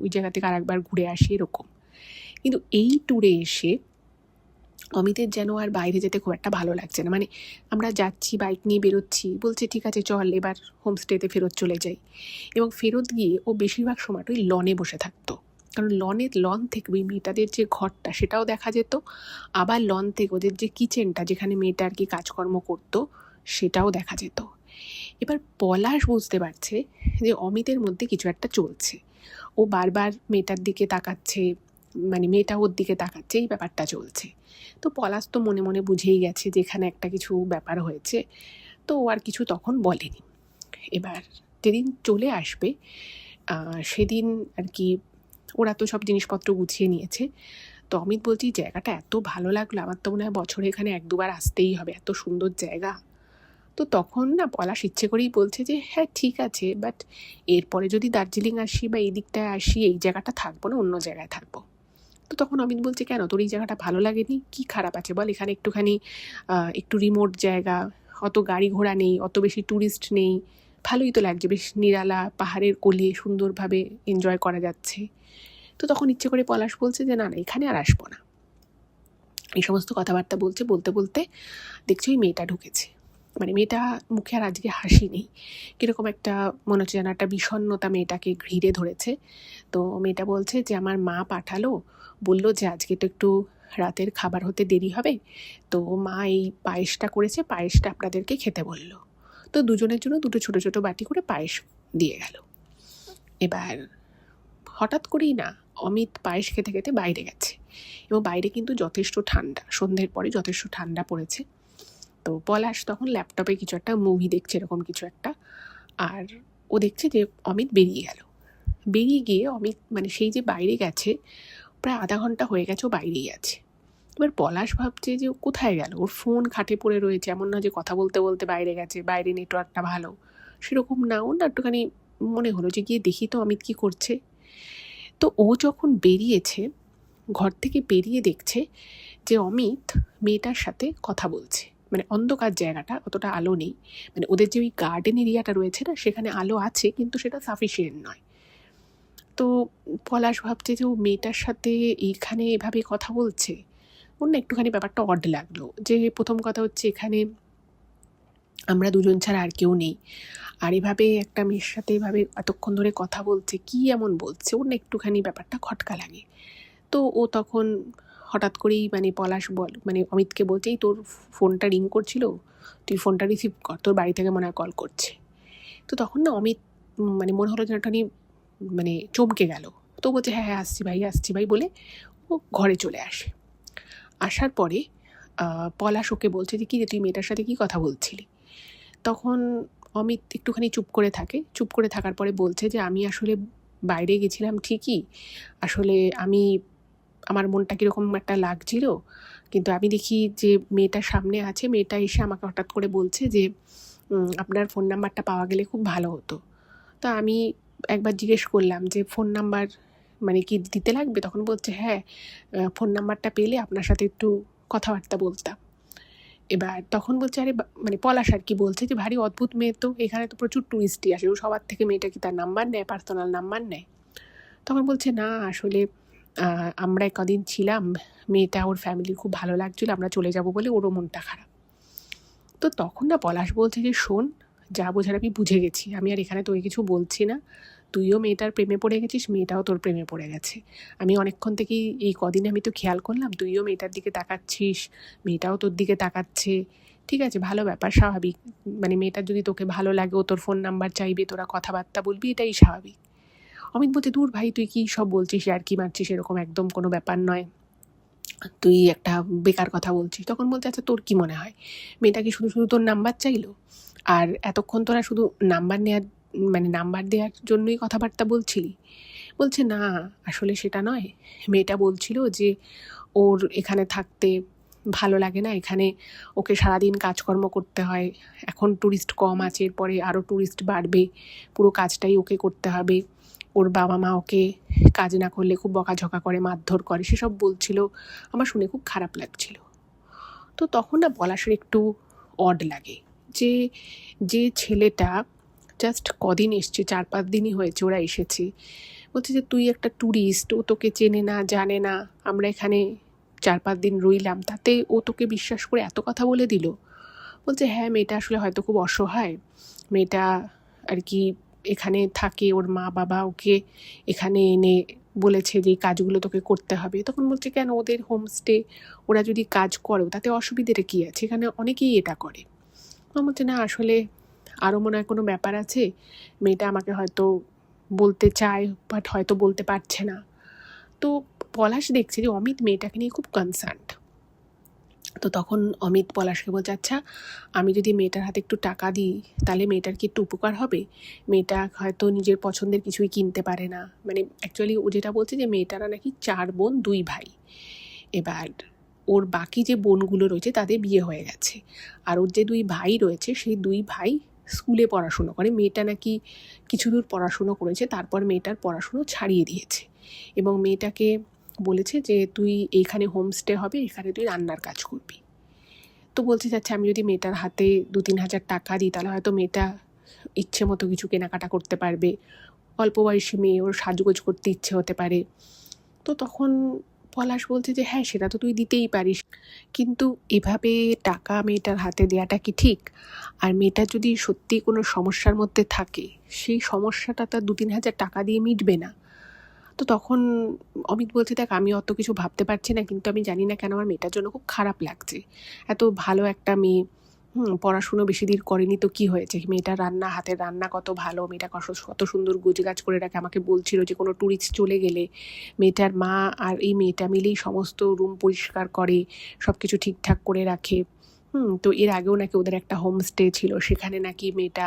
ওই জায়গা থেকে আরেকবার ঘুরে আসি এরকম। কিন্তু এই ট্যুরে এসে অমিতের যেন আর বাইরে যেতে খুব একটা ভালো লাগছে না, মানে আমরা যাচ্ছি বাইক নিয়ে বেরোচ্ছি, বলছে ঠিক আছে চল এবার হোমস্টেতে ফেরত চলে যাই, এবং ফেরত গিয়ে ও বেশিরভাগ সময়টা ওই লনে বসে থাকতো, কারণ লন থেকে ওই মেয়েটাদের যে ঘরটা সেটাও দেখা যেত, আবার লন থেকে ওদের যে কিচেনটা যেখানে মেয়েটা আর কি কাজকর্ম করতো সেটাও দেখা যেত। এবার পলাশ বুঝতে পারছে যে অমিতের মধ্যে কিছু একটা চলছে, ও বারবার মেয়েটার দিকে তাকাচ্ছে, মানে মেয়েটা ওর দিকে তাকাচ্ছে, এই ব্যাপারটা চলছে। তো পলাশ তো মনে মনে বুঝেই গেছে যে এখানে একটা কিছু ব্যাপার হয়েছে, তো ও আর কিছু তখন বলেনি। এবার যেদিন চলে আসবে সেদিন আর কি ওরা তো সব জিনিসপত্র গুছিয়ে নিয়েছে, তো অমিত বলছি জায়গাটা এত ভালো লাগলো, আমার তো মনে হয় বছরে এখানে 1-2বার আসতেই হবে, এত সুন্দর জায়গা। তো তখন না পলাশ ইচ্ছে করেই বলছে যে হ্যাঁ ঠিক আছে, বাট এরপরে যদি দার্জিলিং আসি বা এই দিকটায় আসি এই জায়গাটা থাকবো না, অন্য জায়গায় থাকবো। তো তখন অমিত বলছে কেন, তোর এই জায়গাটা ভালো লাগেনি, কি খারাপ আছে বল, এখানে একটুখানি একটু রিমোট জায়গা, অত গাড়ি ঘোড়া নেই, অত বেশি ট্যুরিস্ট নেই, ভালোই তো লাগছে, বেশ নিরালা পাহাড়ের কোলে সুন্দরভাবে এনজয় করা যাচ্ছে। তো তখন ইচ্ছে করে পলাশ বলছে যে না না এখানে আর আসবো না। এই সমস্ত কথাবার্তা বলতে বলতে দেখছি ওই মেয়েটা ঢুকেছে, মানে মেয়েটা মুখে আর আজকে হাসি নেই, কীরকম একটা মনে হচ্ছে যেন একটা বিষণ্ণতা মেয়েটাকে ঘিরে ধরেছে। তো মেয়েটা বলছে যে আমার মা পাঠালো, বললো যে আজকে তো একটু রাতের খাবার হতে দেরি হবে, তো মা এই পায়েসটা করেছে, পায়েসটা আপনাদেরকে খেতে বললো। তো দুজনের জন্য 2টো ছোটো ছোটো বাটি করে পায়েস দিয়ে গেল। এবার হঠাৎ করেই না অমিত পায়েস খেতে খেতে বাইরে গেছে, এবং বাইরে কিন্তু যথেষ্ট ঠান্ডা, সন্ধ্যের পরে যথেষ্ট ঠান্ডা পড়েছে। তো পলাশ তখন ল্যাপটপে কিছু একটা মুভি দেখছে, এরকম কিছু একটা, আর ও দেখছে যে অমিত বেরিয়ে গেল। বেরিয়ে গিয়ে অমিত মানে সেই যে বাইরে গেছে প্রায় আধা ঘন্টা হয়ে গেছে ও বাইরেই আছে। এবার পলাশ ভাবছে যে ও কোথায় গেল, ওর ফোন খাটে পড়ে রয়েছে, এমন না যে কথা বলতে বলতে বাইরে গেছে, বাইরে নেটওয়ার্কটা ভালো, সেরকম না। ওর না একটুখানি মনে হলো যে গিয়ে দেখি তো অমিত কী করছে। তো ও যখন বেরিয়েছে, ঘর থেকে বেরিয়ে দেখছে যে অমিত মেয়েটার সাথে কথা বলছে, মানে অন্ধকার জায়গাটা, অতটা আলো নেই, মানে ওদের যে ওই গার্ডেন এরিয়াটা রয়েছে না সেখানে আলো আছে কিন্তু সেটা সাফিসিয়েন্ট নয়। তো পলাশ ভাবছে যে ও মেয়েটার সাথে এইখানে এভাবে কথা বলছে, ওর না একটুখানি ব্যাপারটা অড লাগলো, যে প্রথম কথা হচ্ছে এখানে আমরা দুজন ছাড়া আর কেউ নেই, আর এভাবে একটা মেয়ের সাথে এভাবে এতক্ষণ ধরে কথা বলছে, কি এমন বলছে, ওর না একটুখানি ব্যাপারটা খটকা লাগে। তো ও তখন হঠাৎ করেই মানে পলাশ মানে অমিতকে বলছে এই তোর ফোনটা রিং করছিল, তুই ফোনটা রিসিভ কর, তোর বাড়ি থেকে মনে হয় কল করছে। তো তখন না অমিত মানে মনে হলো যেন একটুখানি মানে চমকে গেল। তো বলছে হ্যাঁ হ্যাঁ আসছি ভাই বলে ও ঘরে চলে আসে। আসার পরে পলাশ ওকে বলছে যে কী রে তুই মেয়েটার সাথে কী কথা বলছিলি। তখন অমিত একটুখানি চুপ করে থাকার পরে বলছে যে আমি আসলে বাইরে গেছিলাম ঠিকই, আসলে আমার মনটা কীরকম একটা লাগছিল, কিন্তু আমি দেখি যে মেয়েটা সামনে আছে, মেয়েটা এসে আমাকে হঠাৎ করে বলছে যে আপনার ফোন নাম্বারটা পাওয়া গেলে খুব ভালো হতো। তো আমি একবার জিজ্ঞেস করলাম যে ফোন নাম্বার মানে কি দিতে লাগবে, তখন বলছে হ্যাঁ ফোন নাম্বারটা পেলে আপনার সাথে একটু কথাবার্তা বলতাম। এবার তখন বলছে আরে মানে পলাশ আর কি বলছে যে ভারী অদ্ভুত মেয়ে, তো এখানে তো প্রচুর টুরিস্টই আসে, ও সবার থেকে মেয়েটা কি তার নাম্বার নেয়, পার্সোনাল নাম্বার নেয়। তখন বলছে না আসলে আমরা কদিন ছিলাম, মেয়েটা ওর ফ্যামিলির খুব ভালো লাগছিল, আমরা চলে যাব বলে ওরও মনটা খারাপ। তো তখন না পলাশ বলছে যে শোন, যা বোঝার আমি বুঝে গেছি, আমি আর এখানে তোকে কিছু বলছি না, তুইও মেয়েটার প্রেমে পড়ে গেছিস, মেয়েটাও তোর প্রেমে পড়ে গেছে। আমি অনেকক্ষণ থেকেই এই কদিনে আমি তো খেয়াল করলাম তুইও মেয়েটার দিকে তাকাচ্ছিস, মেয়েটাও তোর দিকে তাকাচ্ছে, ঠিক আছে, ভালো ব্যাপার, স্বাভাবিক, মানে মেয়েটার যদি তোকে ভালো লাগে ও তোর ফোন নাম্বার চাইবে, তোরা কথাবার্তা বলবি, এটাই স্বাভাবিক। অমিত বলছে দূর ভাই, তুই কী সব বলছিস, আর কি মারছিস, এরকম একদম কোনো ব্যাপার নয়, তুই একটা বেকার কথা বলছিস। তখন বলতে আচ্ছা তোর কি মনে হয়, মেয়েটা কি শুধু শুধু তোর নাম্বার চাইলো, আর এতক্ষণ তোরা শুধু নাম্বার নেওয়ার মানে নাম্বার দেওয়ার জন্যই কথাবার্তা বলছিলি? বলছে না, আসলে সেটা নয়, মেয়েটা বলছিল যে ওর এখানে থাকতে ভালো লাগে না, এখানে ওকে সারাদিন কাজকর্ম করতে হয়, এখন ট্যুরিস্ট কম আছে, এরপরে আরও ট্যুরিস্ট বাড়বে, পুরো কাজটাই ওকে করতে হবে, ওর বাবা মা ওকে কাজ না করলে খুব বকাঝকা করে, মারধর করে, সেসব বলছিল, আমার শুনে খুব খারাপ লাগছিল। তো তখন না পলাশের একটু অড লাগে যে যে ছেলেটা জাস্ট কদিন এসছে, 4-5 দিনই হয়েছে ওরা এসেছে, বলছে যে তুই একটা ট্যুরিস্ট, ও তোকে চেনে না জানে না, আমরা এখানে 4-5 দিন রইলাম, তাতে ও তোকে বিশ্বাস করে এত কথা বলে দিল। বলছে হ্যাঁ, মেয়েটা আসলে হয়তো খুব অসহায়, মেয়েটা আর কি এখানে থাকে, ওর মা বাবা ওকে এখানে এনে বলেছে যে এই কাজগুলো তোকে করতে হবে। তখন বলছে কেন, ওদের হোমস্টে, ওরা যদি কাজ করেও তাতে অসুবিধেটা কী আছে, এখানে অনেকেই এটা করে। আমার বলছে না, আসলে আরও মনে হয় কোনো ব্যাপার আছে, মেয়েটা আমাকে হয়তো বলতে চায় বাট হয়তো বলতে পারছে না। তো পলাশ দেখছে যে অমিত মেয়েটাকে নিয়ে খুব কনসার্নড। তো তখন অমিত পলাশকে বলছে আচ্ছা, আমি যদি মেয়েটার হাতে একটু টাকা দিই তাহলে মেয়েটার কি একটু উপকার হবে, মেয়েটা হয়তো নিজের পছন্দের কিছুই কিনতে পারে না, মানে অ্যাকচুয়ালি ও যেটা বলছে যে মেয়েটারা নাকি 4 বোন 2 ভাই, এবার ওর বাকি যে বোনগুলো রয়েছে তাদের বিয়ে হয়ে গেছে, আর ওর যে 2 ভাই রয়েছে সেই 2 ভাই স্কুলে পড়াশুনো করে, মেয়েটা নাকি কিছু দূর পড়াশুনো করেছে, তারপর মেয়েটার পড়াশুনো ছাড়িয়ে দিয়েছে, এবং মেয়েটাকে বলেছে যে তুই এইখানে হোমস্টে হবে, এখানে তুই রান্নার কাজ করবি। তো বলছে যাচ্ছে আমি যদি মেয়েটার হাতে 2-3 হাজার টাকা দিই তাহলে হয়তো মেয়েটা ইচ্ছে মতো কিছু কেনাকাটা করতে পারবে, অল্প বয়সী মেয়ে, ওর সাজগোজ করতে ইচ্ছে হতে পারে। তো তখন পলাশ বলছে যে হ্যাঁ, সেটা তো তুই দিতেই পারিস, কিন্তু এভাবে টাকা মেয়েটার হাতে দেওয়াটা কি ঠিক? আর মেয়েটা যদি সত্যিই কোনো সমস্যার মধ্যে থাকে, সেই সমস্যাটা তার 2-3 হাজার টাকা দিয়ে মিটবে না। তো তখন অমিত বলছে দেখ, আমি অত কিছু ভাবতে পারছি না, কিন্তু আমি জানি না কেন আমার মেয়েটার জন্য খুব খারাপ লাগছে, এত ভালো একটা মেয়ে, পড়াশুনো বেশি দূর করেনি তো কি হয়েছে, মেয়েটার হাতের রান্না কত ভালো, মেয়েটা কত সুন্দর গোছগাছ করে রাখে, আমাকে বলছিল যে কোনো ট্যুরিস্ট চলে গেলে মেয়েটার মা আর এই মেয়েটা মিলেই সমস্ত রুম পরিষ্কার করে, সব কিছু ঠিকঠাক করে রাখে। তো এর আগেও নাকি ওদের একটা হোমস্টে ছিল, সেখানে নাকি মেয়েটা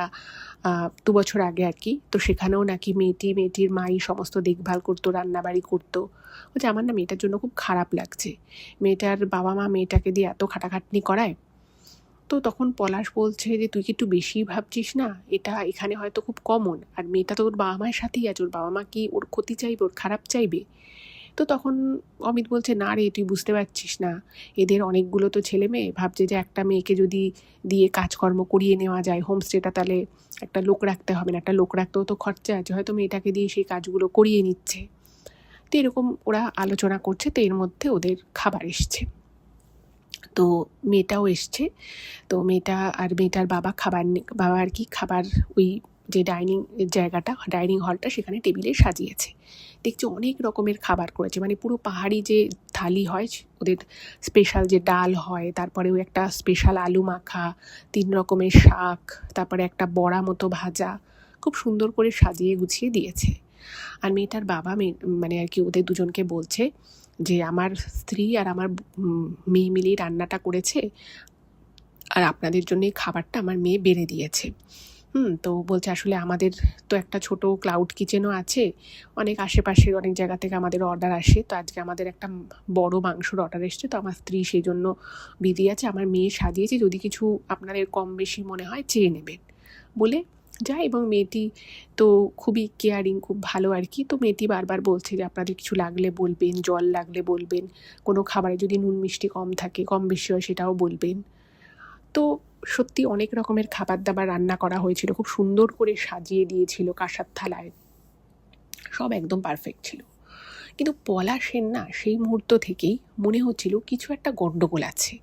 2 বছর আগে আর কি, তো সেখানেও নাকি মেয়েটির মাই সমস্ত দেখভাল করতো, রান্নাবাড়ি করতো। বলছে আমার না মেয়েটার জন্য খুব খারাপ লাগছে, মেয়েটার বাবা মা মেয়েটাকে দিয়ে এত খাটাখাটনি করায়। তো তখন পলাশ বলছে যে তুই কি একটু বেশি ভাবছিস না, এটা এখানে হয়তো খুব কমন, আর মেয়েটা তো ওর বাবা মায়ের সাথেই আছে, ওর বাবা মা কি ওর ক্ষতি চাইবে, ওর খারাপ চাইবে? তো তখন অমিত বলছে না রে, তুই বুঝতে পারছিস না, এদের অনেকগুলো তো ছেলে মেয়ে, ভাবছে যে একটা মেয়েকে যদি দিয়ে কাজকর্ম করিয়ে নেওয়া যায় হোমস্টেটা, তাহলে একটা লোক রাখতে হবে না, একটা লোক রাখতেও তো খরচা আছে, হয়তো মেয়েটাকে দিয়ে সেই কাজগুলো করিয়ে নিচ্ছে। তো এরকম ওরা আলোচনা করছে, তো এর মধ্যে ওদের খাবার এসছে, তো মেয়েটাও এসছে। তো মেয়েটা আর মেয়েটার বাবা বাবা আর কি খাবার ওই যে ডাইনিং হলটা সেখানে টেবিলে সাজিয়েছে, দেখছি অনেক রকমের খাবার করেছে, মানে পুরো পাহাড়ি যে থালি হয় ওদের, স্পেশাল যে ডাল হয়, তারপরে ওই একটা স্পেশাল আলু মাখা, 3 রকমের শাক, তারপরে একটা বড়া মতো ভাজা, খুব সুন্দর করে সাজিয়ে গুছিয়ে দিয়েছে। আর মেয়েটার বাবা মানে আর কি ওদের দুজনকে বলছে যে আমার স্ত্রী আর আমার মেয়ে মিলেই রান্নাটা করেছে, আর আপনাদের জন্য এই খাবারটা আমার মেয়ে বেড়ে দিয়েছে। তো বলছে আসলে আমাদের তো একটা ছোট ক্লাউড কিচেনও আছে, অনেক আশেপাশের অনেক জায়গা থেকে আমাদের অর্ডার আসে, তো আজকে আমাদের একটা বড় মাংসর অর্ডার এসছে, তো আমার স্ত্রী সেই জন্য বিধি আছে, আমার মেয়ে সাজিয়েছে, যদি কিছু আপনাদের কম বেশি মনে হয় চেয়ে নেবেন বলে যায়। এবং মেয়েটি তো খুবই কেয়ারিং, খুব ভালো আর কি। তো মেয়েটি বারবার বলছে যে আপনাদের কিছু লাগলে বলবেন, জল লাগলে বলবেন, কোনো খাবারে যদি নুন মিষ্টি কম থাকে, কম বেশি হয় সেটাও বলবেন। তো সত্যি অনেক রকমের খাবার দাবার রান্না করা হয়েছিল, খুব সুন্দর করে সাজিয়ে দিয়েছিল কাঁসার থালায়, সব একদম পারফেক্ট ছিল। কিন্তু পলাশের না সেই মুহূর্ত থেকেই মনে হচ্ছিল কিছু একটা গণ্ডগোল আছে।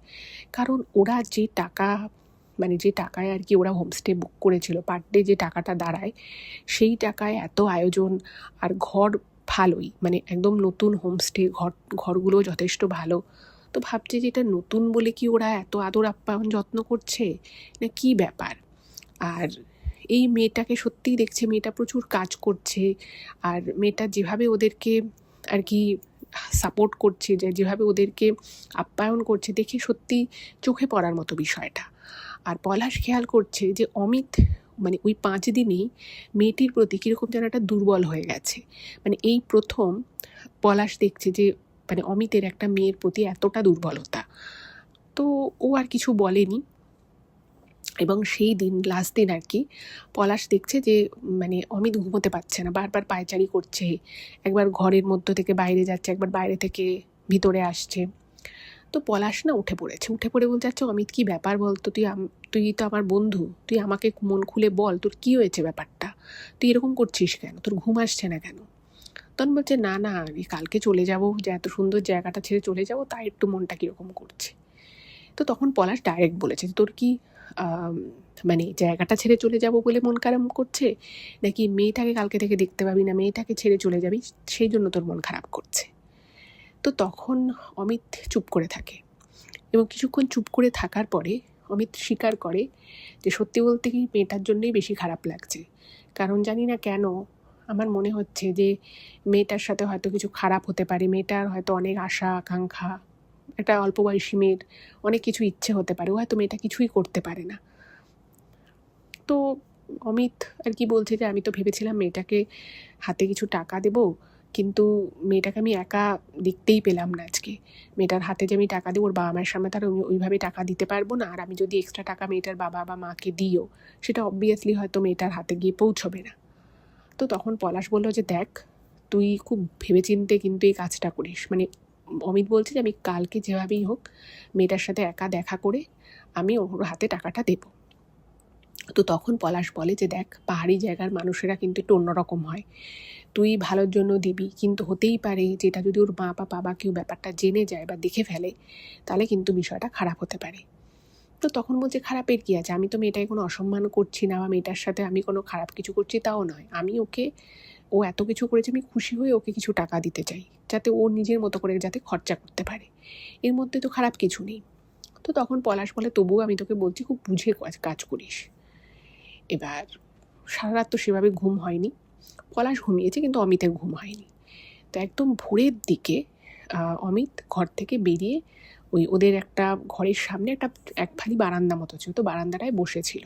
কারণ ওরা যে টাকা, মানে যে টাকায় আর কি ওরা হোমস্টে বুক করেছিল, পার ডে যে টাকাটা দাঁড়ায়, সেই টাকায় এত আয়োজন, আর ঘর ভালোই, মানে একদম নতুন হোমস্টে, ঘরগুলো যথেষ্ট ভালো। তো ভাবছি যে এটা নতুন বলে কি ওরা এত আদর আপ্যায়ন যত্ন করছে, না কি ব্যাপার। আর এই মেয়েটাকে সত্যিই দেখছে, মেয়েটা প্রচুর কাজ করছে, আর মেয়েটা যেভাবে ওদেরকে আর কি সাপোর্ট করছে, যেভাবে ওদেরকে আপ্যায়ন করছে, দেখে সত্যি চোখে পড়ার মতো বিষয়টা। আর পলাশ খেয়াল করছে যে অমিত মানে ওই 5 দিনেই মেয়েটির প্রতি কীরকম যেন একটা দুর্বল হয়ে গেছে। মানে এই প্রথম পলাশ দেখছে যে মানে অমিতের একটা মেয়ের প্রতি এতটা দুর্বলতা। তো ও আর কিছু বলেনি। এবং সেই দিন, লাস্ট দিন আর কি, পলাশ দেখছে যে মানে অমিত ঘুমোতে পারছে না, বারবার পায়চারি করছে, একবার ঘরের মধ্য থেকে বাইরে যাচ্ছে, একবার বাইরে থেকে ভিতরে আসছে। তো পলাশ না উঠে পড়ে বলতে চাচ্ছে, অমিত কি ব্যাপার বলতো, তুই তো আমার বন্ধু, তুই আমাকে মন খুলে বল তোর কি হয়েছে ব্যাপারটা, তুই এরকম করছিস কেন, তোর ঘুম আসছে না কেন? তখন বলছে না আমি কালকে চলে যাব, যে এত সুন্দর জায়গাটা ছেড়ে চলে যাব, তাই একটু মনটা কীরকম করছে। তো তখন পলাশ ডাইরেক্ট বলেছে, তোর কি মানে জায়গাটা ছেড়ে চলে যাব বলে মন খারাপ করছে, নাকি মেয়েটাকে কালকে থেকে দেখতে পাবি না, মেয়েটাকে ছেড়ে চলে যাবি সেই জন্য তোর মন খারাপ করছে? তো তখন অমিত চুপ করে থাকে, এবং কিছুক্ষণ চুপ করে থাকার পরে অমিত স্বীকার করে যে সত্যি বলতে কি মেয়েটার জন্যই বেশি খারাপ লাগছে। কারণ জানি না কেন আমার মনে হচ্ছে যে মেয়েটার সাথে হয়তো কিছু খারাপ হতে পারে, মেয়েটার হয়তো অনেক আশা আকাঙ্ক্ষা, একটা অল্প বয়সী মেয়ের অনেক কিছু ইচ্ছে হতে পারে, ও হয়তো মেয়েটা কিছুই করতে পারে না। তো অমিত আর কি বলছে যে আমি তো ভেবেছিলাম মেয়েটাকে হাতে কিছু টাকা দেবো, কিন্তু মেয়েটাকে আমি একা দেখতেই পেলাম না আজকে। মেয়েটার হাতে যে আমি টাকা দেবো, ওর বাবা মায়ের সামনে তার ওইভাবে টাকা দিতে পারবো না, আর আমি যদি এক্সট্রা টাকা মেয়েটার বাবা বা মাকে দিও, সেটা অবভিয়াসলি হয়তো মেয়েটার হাতে গিয়ে পৌঁছবে না। তো তখন পলাশ বললো যে দেখ, তুই খুব ভেবেচিন্তে কিন্তু এই কাজটা করিস। মানে অমিত বলছে যে আমি কালকে যেভাবেই হোক মেয়েটার সাথে একা দেখা করে আমি ওর হাতে টাকাটা দেবো। তো তখন পলাশ বলে যে দেখ, পাহাড়ি জায়গার মানুষেরা কিন্তু একটু অন্যরকম হয়, তুই ভালোর জন্য দিবি, কিন্তু হতেই পারে যেটা যদি ওর মা বা বাবা কেউ ব্যাপারটা জেনে যায় বা দেখে ফেলে, তাহলে কিন্তু বিষয়টা খারাপ হতে পারে। তো তখন বলছে যার কী আছে, আমি তো মেয়েটাকে কোনো অসম্মান করছি না, বা মেয়েটার সাথে আমি কোনো খারাপ কিছু করছি তাও নয়, আমি ওকে, ও এত কিছু করেছে, আমি খুশি হয়ে ওকে কিছু টাকা দিতে চাই, যাতে ও নিজের মতো করে যাতে খরচা করতে পারে, এর মধ্যে তো খারাপ কিছু নেই। তো তখন পলাশ বলে তবুও আমি তোকে বলছি খুব বুঝে কাজ করিস। এবার সারা রাত তো সেভাবে ঘুম হয়নি, পলাশ ঘুমিয়েছে কিন্তু অমিতের ঘুম হয়নি। তো একদম ভোরের দিকে অমিত ঘর থেকে বেরিয়ে ওদের একটা ঘরের সামনে এক ফালি বারান্দা মতো ছিল, তো বারান্দাটায় বসেছিল,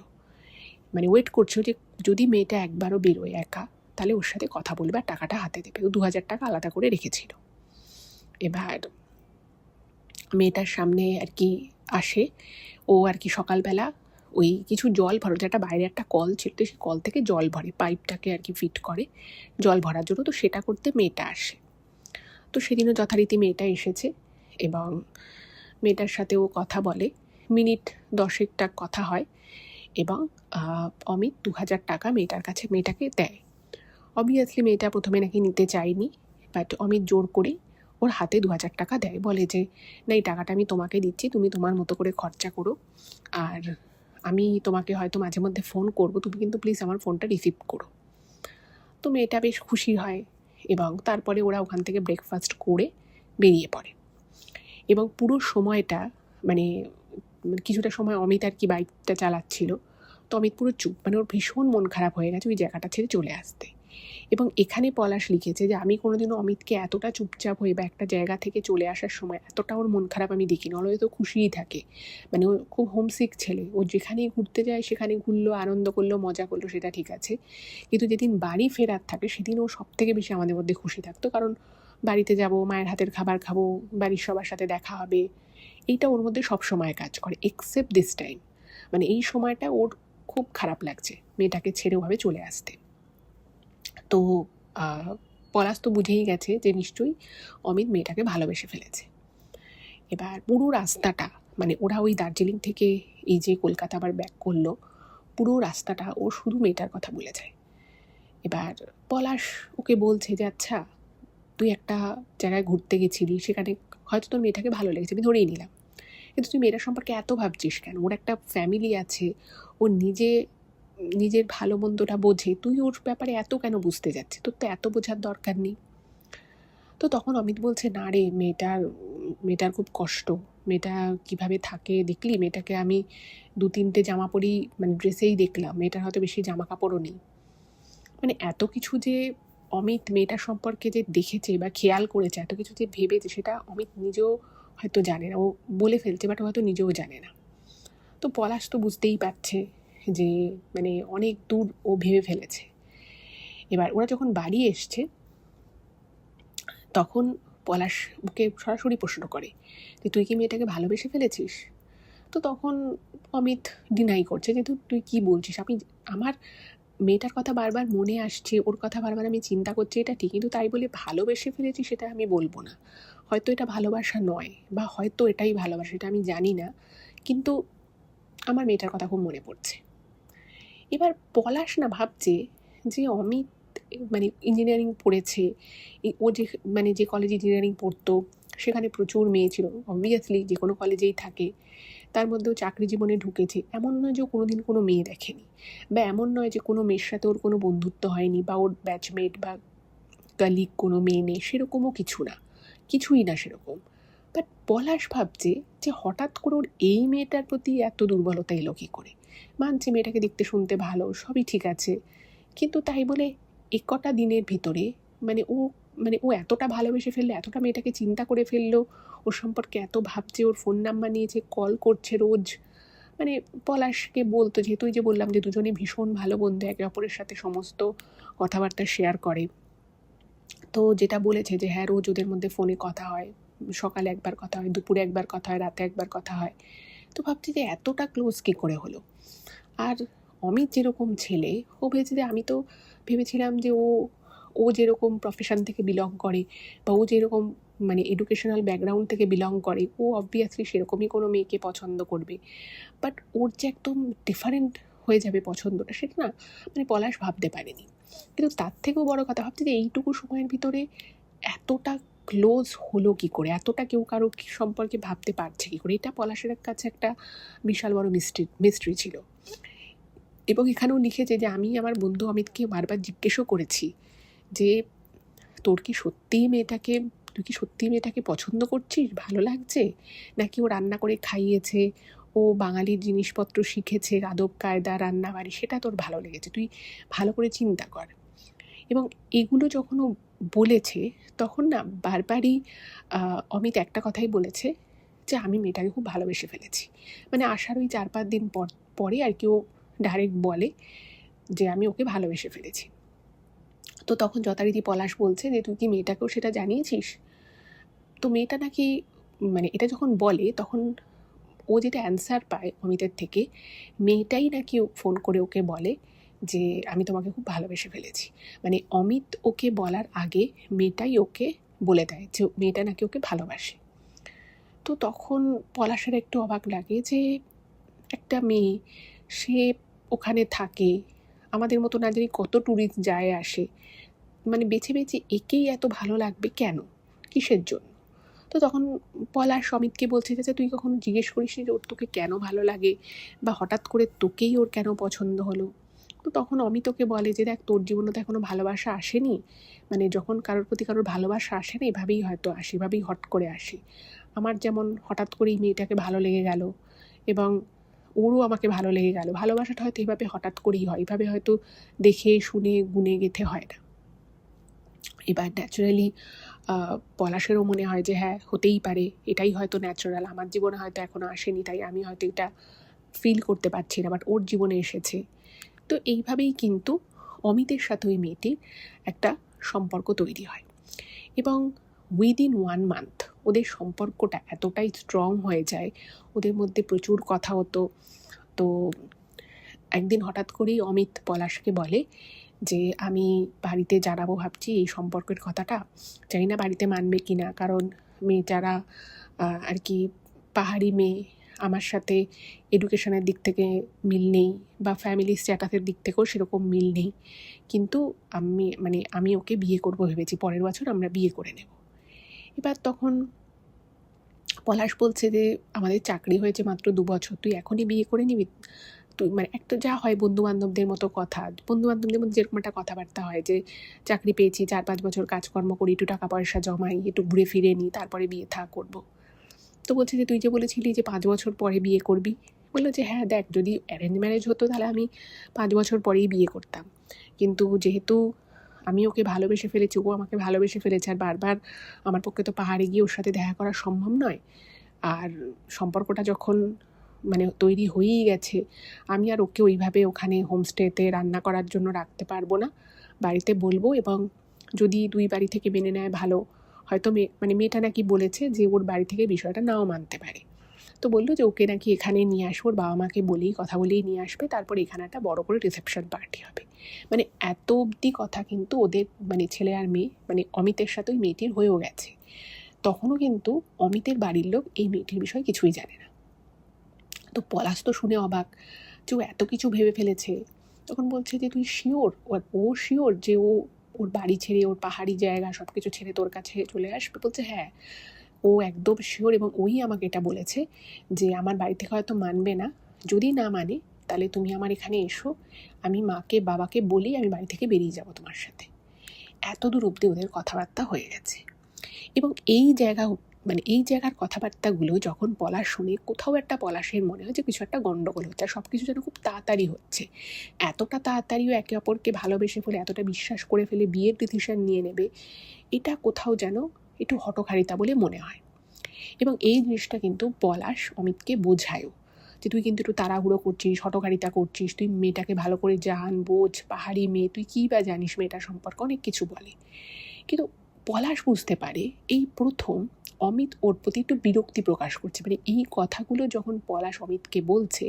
মানে ওয়েট করছিল যে যদি মেয়েটা একবারও বেরোয় একা, তাহলে ওর সাথে কথা বলবে আর টাকাটা হাতে দেবে। ও 2000 টাকা আলাদা করে রেখেছিল। এবার মেয়েটার সামনে আর কি আসে, ও আর কি সকালবেলা ওই কিছু জল ভরে, যেটা বাইরে একটা কল ছিল, তো সেই কল থেকে জল ভরে, পাইপটাকে আর কি ফিট করে জল ভরার জন্য, তো সেটা করতে মেয়েটা আসে। তো সেদিনও যথারীতি মেয়েটা এসেছে, এবং মেয়েটার সাথে ও কথা বলে, মিনিট 10 কথা হয়, এবং অমিত 2000 টাকা মেয়েটাকে দেয়। অবভিয়াসলি মেয়েটা প্রথমে নাকি নিতে চায়নি, বাট অমিত জোর করে ওর হাতে 2000 টাকা দেয়, বলে যে না, এই টাকাটা আমি তোমাকে দিচ্ছি, তুমি তোমার মতো করে খরচা করো, আর আমি তোমাকে হয়তো মাঝে মধ্যে ফোন করবো, তুমি কিন্তু প্লিজ আমার ফোনটা রিসিভ করো। তো মেয়েটা বেশ খুশি হয়, এবং তারপরে ওরা ওখান থেকে ব্রেকফাস্ট করে বেরিয়ে পড়ে। এবং পুরো সময়টা মানে কিছুটা সময় অমিত আর কি বাইকটা চালাচ্ছিল, তো অমিত পুরো চুপ, মানে ওর ভীষণ মন খারাপ হয়ে গেছে ওই জায়গাটা ছেড়ে চলে আসতে। এবং এখানে পলাশ লিখেছে যে আমি কোনোদিনও অমিতকে এতটা চুপচাপ হয়ে বা একটা জায়গা থেকে চলে আসার সময় এতটা ওর মন খারাপ আমি দেখিনি, অলওয়েজ তো খুশিই থাকে। মানে ও খুব হোমসিক ছেলে, ও যেখানেই ঘুরতে যায় সেখানে ঘুরলো, আনন্দ করলো, মজা করলো, সেটা ঠিক আছে, কিন্তু যেদিন বাড়ি ফেরার থাকে সেদিন ও সব থেকে বেশি আমাদের মধ্যে খুশি থাকতো, কারণ বাড়িতে যাব, মায়ের হাতের খাবার খাবো, বাড়ির সবার সাথে দেখা হবে, এইটা ওর মধ্যে সব সময় কাজ করে, এক্সেপ্ট দিস টাইম। মানে এই সময়টা ওর খুব খারাপ লাগছে মেয়েটাকে ছেড়ে ওভাবে চলে আসতে। তো পলাশ তো বুঝেই গেছে যে নিশ্চয়ই অমিত মেয়েটাকে ভালোবেসে ফেলেছে। এবার পুরো রাস্তাটা, মানে ওরা ওই দার্জিলিং থেকে এই যে কলকাতা আবার ব্যাক করলো, পুরো রাস্তাটা ও শুধু মেয়েটার কথা বলে যায়। এবার পলাশ ওকে বলছে যে আচ্ছা, তুই একটা জায়গায় ঘুরতে গেছিলি, সেখানে হয়তো তোর মেয়েটাকে ভালো লেগেছে, আমি ধরেই নিলাম, কিন্তু তুই মেয়েটার সম্পর্কে এত ভাবছিস কেন? ওর একটা ফ্যামিলি আছে, ও নিজের ভালো মন্দটা বোঝে, তুই ওর ব্যাপারে এত কেন বুঝতে যাচ্ছিস? তোর তো এত বোঝার দরকার নেই। তো তখন অমিত বলছে, না রে, মেয়েটার খুব কষ্ট, মেয়েটা কিভাবে থাকে দেখলি, মেয়েটাকে আমি 2-3টে জামা পরি, মানে ড্রেসেই দেখলাম, মেয়েটার হয়তো বেশি জামা কাপড়ও নেই। মানে এত কিছু যে অমিত মেয়েটার সম্পর্কে যে দেখেছে বা খেয়াল করেছে, এত কিছু যে ভেবেছে, সেটা অমিত নিজেও হয়তো জানে না। ও বলে ফেলছে, বাট হয়তো নিজেও জানে না। তো পলাশ তো বুঝতেই পারছে যে মানে অনেক দূর ও ভেবে ফেলেছে। এবার ওরা যখন বাড়ি এসছে, তখন পলাশ ওকে সরাসরি প্রশ্ন করে যে তুই কি মেয়েটাকে ভালোবেসে ফেলেছিস? তো তখন অমিত ডিনাই করছে যে তুই কি বলছিস, আমার মেয়েটার কথা বারবার মনে আসছে, ওর কথা বারবার আমি চিন্তা করছি, এটা ঠিক, কিন্তু তাই বলে ভালোবেসে ফেলেছি সেটা আমি বলবো না। হয়তো এটা ভালোবাসা নয়, বা হয়তো এটাই ভালোবাসা, এটা আমি জানি না, কিন্তু আমার মেয়েটার কথা খুব মনে পড়ছে। এবার পলাশ না ভাবছে যে অমিত মানে ইঞ্জিনিয়ারিং পড়েছে, ও যে কলেজে ইঞ্জিনিয়ারিং পড়তো সেখানে প্রচুর মেয়ে ছিল, অবভিয়াসলি যে কোনো কলেজেই থাকে, তার মধ্যেও চাকরি জীবনে ঢুকেছে, এমন নয় যে ও কোনোদিন কোনো মেয়ে দেখেনি, বা এমন নয় যে কোনো মেয়ের সাথে ওর কোনো বন্ধুত্ব হয়নি, বা ওর ব্যাচমেট বা কালিগ কোনো মেয়ে নেই, সেরকমও কিছুই না সেরকম। বাট পলাশ ভাবছে যে হঠাৎ করে ওর এই মেয়েটার প্রতি এত দুর্বলতা এলো কী করে? মানছি মেয়েটাকে দেখতে শুনতে ভালো, সবই ঠিক আছে, কিন্তু তাই বলে কটা দিনের ভিতরে ও এতটা ভালোবেসে ফেললো, এতটা মেয়েটাকে চিন্তা করে ফেললো, ওর সম্পর্কে এত ভাবছে, ওর ফোন নাম্বার নিয়েছে, কল করছে রোজ। মানে পলাশকে বলতো, যেহেতু যে বললাম যে দুজনে ভীষণ ভালো বন্ধু, একে অপরের সাথে সমস্ত কথাবার্তা শেয়ার করে, তো যেটা বলেছে যে হ্যাঁ, রোজ ওদের মধ্যে ফোনে কথা হয়, সকালে একবার কথা হয়, দুপুরে একবার কথা হয়, রাতে একবার কথা হয়। তো ভাবছি যে এতটা ক্লোজ কী করে হলো। আর অমিত যেরকম ছেলে, ও ভেবেছে যে আমি তো ভেবেছিলাম যে ও যেরকম প্রফেশন থেকে বিলং করে, বা ও যেরকম মানে এডুকেশনাল ব্যাকগ্রাউন্ড থেকে বিলং করে, ও অবভিয়াসলি সেরকমই কোনো মেয়েকে পছন্দ করবে, বাট ওর যে একদম ডিফারেন্ট হয়ে যাবে পছন্দটা, সেটা না মানে পলাশ ভাবতে পারেনি। কিন্তু তার থেকেও বড় কথা, ভাবছি যে এইটুকু সময়ের ভিতরে এতটা ক্লোজ হলো কী করে, এতটা কেউ কারো সম্পর্কে ভাবতে পারছে কী করে, এটা পলাশের কাছে একটা বিশাল বড় মিস্ট্রি ছিল। এবং এখানেও লিখেছে যে আমি আমার বন্ধু অমিতকে বারবার জিজ্ঞেসও করেছি যে তুই কি সত্যিই মেয়েটাকে পছন্দ করছিস, ভালো লাগছে, নাকি ও রান্না করে খাইয়েছে, ও বাঙালির জিনিসপত্র শিখেছে, আদব কায়দা, রান্নাবাড়ি, সেটা তোর ভালো লেগেছে, তুই ভালো করে চিন্তা কর। এবং এগুলো যখন ও বলেছে, তখন না বারবারই অমিত একটা কথাই বলেছে যে আমি মেয়েটাকে খুব ভালোবেসে ফেলেছি। মানে আসার ওই 4-5 দিন পরে আর কি ও ডাইরেক্ট বলে যে আমি ওকে ভালোবেসে ফেলেছি। তো তখন যথারীতি পলাশ বলছে যে তুই কি মেয়েটাকেও সেটা জানিয়েছিস? তো মেয়েটা নাকি মানে এটা যখন বলে, তখন ও যেটা অ্যান্সার পায় অমিতের থেকে, মেয়েটাই নাকি ফোন করে ওকে বলে যে আমি তোমাকে খুব ভালোবেসে ফেলেছি। মানে অমিত ওকে বলার আগে মেয়েটাই ওকে বলে দেয় যে মেয়েটা নাকি ওকে ভালোবাসে। তো তখন পলাশের একটু অবাক লাগে যে একটা মেয়ে, সে ওখানে থাকে, আমাদের মতো না জানি কত ট্যুরিস্ট যায় আসে, মানে বেছে বেছে একেই এত ভালো লাগবে কেন, কিসের জন্য? তো তখন পলাশ অমিতকে বলছে যে তুই কখনো জিজ্ঞেস করিসনি যে ওর তোকে কেন ভালো লাগে, বা হঠাৎ করে তোকেই ওর কেন পছন্দ হলো? তো তখন অমিত ওকে বলে যে দেখ, তোর জীবনে তো এখনও ভালোবাসা আসেনি, মানে যখন কারোর প্রতি কারোর ভালোবাসা আসে না, এভাবেই হয়তো আসে, এভাবেই হট করে আসে। আমার যেমন হঠাৎ করেই মেয়েটাকে ভালো লেগে গেল, এবং ওরও আমাকে ভালো লেগে গেল। ভালোবাসাটা হয়তো এভাবে হঠাৎ করেই হয়, এভাবে হয়তো দেখে শুনে গুনে গেঁথে হয় না। এবার ন্যাচারালি পলাশেরও মনে হয় যে হ্যাঁ, হতেই পারে, এটাই হয়তো ন্যাচারাল, আমার জীবনে হয়তো এখনও আসেনি, তাই আমি হয়তো এটা ফিল করতে পারছি না, বাট ওর জীবনে এসেছে। তো এইভাবেই কিন্তু অমিতের সাথে ওই মেয়েটির একটা সম্পর্ক তৈরি হয়, এবং উইদিন 1 মান্থ ওদের সম্পর্কটা এতটাই স্ট্রং হয়ে যায়, ওদের মধ্যে প্রচুর কথা হতো। তো একদিন হঠাৎ করেই অমিত পলাশকে বলে যে আমি বাড়িতে জানাবো ভাবছি এই সম্পর্কের কথাটা, জানি না বাড়িতে মানবে কি না, কারণ মেয়েটারা আর কি পাহাড়ি মেয়ে, আমার সাথে এডুকেশনের দিক থেকে মিল নেই বা ফ্যামিলি স্ট্যাটাসের দিক থেকেও সেরকম মিল নেই, কিন্তু আমি ওকে বিয়ে করবো ভেবেছি, পরের বছর আমরা বিয়ে করে নেব। এবার তখন পলাশ বলছে যে আমাদের চাকরি হয়েছে মাত্র 2 বছর, তুই এখনই বিয়ে করে নিবি? তুই একটা যা হয় বন্ধুবান্ধবদের মতো কথা, বন্ধুবান্ধবদের মধ্যে যেরকম একটা কথাবার্তা হয় যে চাকরি পেয়েছি, 4-5 বছর কাজকর্ম করি, একটু টাকা পয়সা জমাই, একটু ঘুরে ফিরে নিই, তারপরে বিয়ে করবো। তো বলছে যে তুই যে বলেছিলি যে 5 বছর পরে বিয়ে করবি। বললো যে হ্যাঁ দেখ, যদি অ্যারেঞ্জ ম্যারেজ হতো তাহলে আমি 5 বছর পরেই বিয়ে করতাম, কিন্তু যেহেতু আমি ওকে ভালোবেসে ফেলেছি, ও আমাকে ভালোবেসে ফেলেছে, আর বারবার আমার পক্ষে তো পাহাড়ে গিয়ে ওর সাথে দেখা করা সম্ভব নয়, আর সম্পর্কটা যখন তৈরি হয়েই গেছে, আমি আর ওকে ওইভাবে ওখানে হোমস্টেতে রান্না করার জন্য রাখতে পারবো না, বাড়িতে বলবো, এবং যদি 2 বাড়ি থেকে মেনে নেয় ভালো, হয়তো মেয়েটা নাকি বলেছে যে ওর বাড়ি থেকে বিষয়টা নাও মানতে পারে। তো বললো যে ওকে নাকি এখানে নিয়ে আসবো, ওর বাবা মাকে কথা বলেই নিয়ে আসবে, তারপর এখানে একটা বড় করে রিসেপশন পার্টি হবে। এত অবধি কথা কিন্তু ওদের ছেলে আর মেয়ে অমিতের সাথে ওই মেয়েটির হয়েও গেছে। তখনও কিন্তু অমিতের বাড়ির লোক এই মেয়েটির বিষয়ে কিছুই জানে না। তো পলাশ তো শুনে অবাক যে ও এত কিছু ভেবে ফেলেছে। তখন বলছে যে তুই শিওর? ও শিওর যে ওর বাড়ি ছেড়ে, ওর পাহাড়ি জায়গা সব কিছু ছেড়ে তোর কাছে চলে আসবে? বলছে হ্যাঁ, ও একদম শিওর, এবং ওই আমাকে এটা বলেছে যে আমার বাড়ি থেকে হয়তো মানবে না, যদি না মানে তাহলে তুমি আমার এখানে এসো, আমি মাকে বাবাকে বলি আমি বাড়ি থেকে বেরিয়ে যাব তোমার সাথে। এত দূর অবধি ওদের কথাবার্তা হয়ে গেছে। এবং এই জায়গার কথাবার্তাগুলো যখন পলাশ শুনে, কোথাও একটা পলাশের মনে হয় যে কিছু একটা গন্ডগোল হচ্ছে, আর সব কিছু যেন খুব তাড়াতাড়ি হচ্ছে। এতটা তাড়াতাড়িও একে অপরকে ভালোবেসে ফেলে, এতটা বিশ্বাস করে ফেলে বিয়ের ডিসিশন নিয়ে নেবে, এটা কোথাও যেন একটু হঠকারিতা বলে মনে হয়। এবং এই জিনিসটা কিন্তু পলাশ অমিতকে বোঝায়ও যে তুই কিন্তু একটু তাড়াহুড়ো করছিস, হঠকারিতা করছিস, তুই মেয়েটাকে ভালো করে জান, বোঝ, পাহাড়ি মেয়ে, তুই কী বা জানিস মেয়েটা সম্পর্কে, অনেক কিছু বলে। কিন্তু পলাশ বুঝতে পারে এই প্রথম অমিত ওর প্রতি একটু বিরক্তি প্রকাশ করছে। এই কথাগুলো যখন পলাশ অমিতকে বলছে,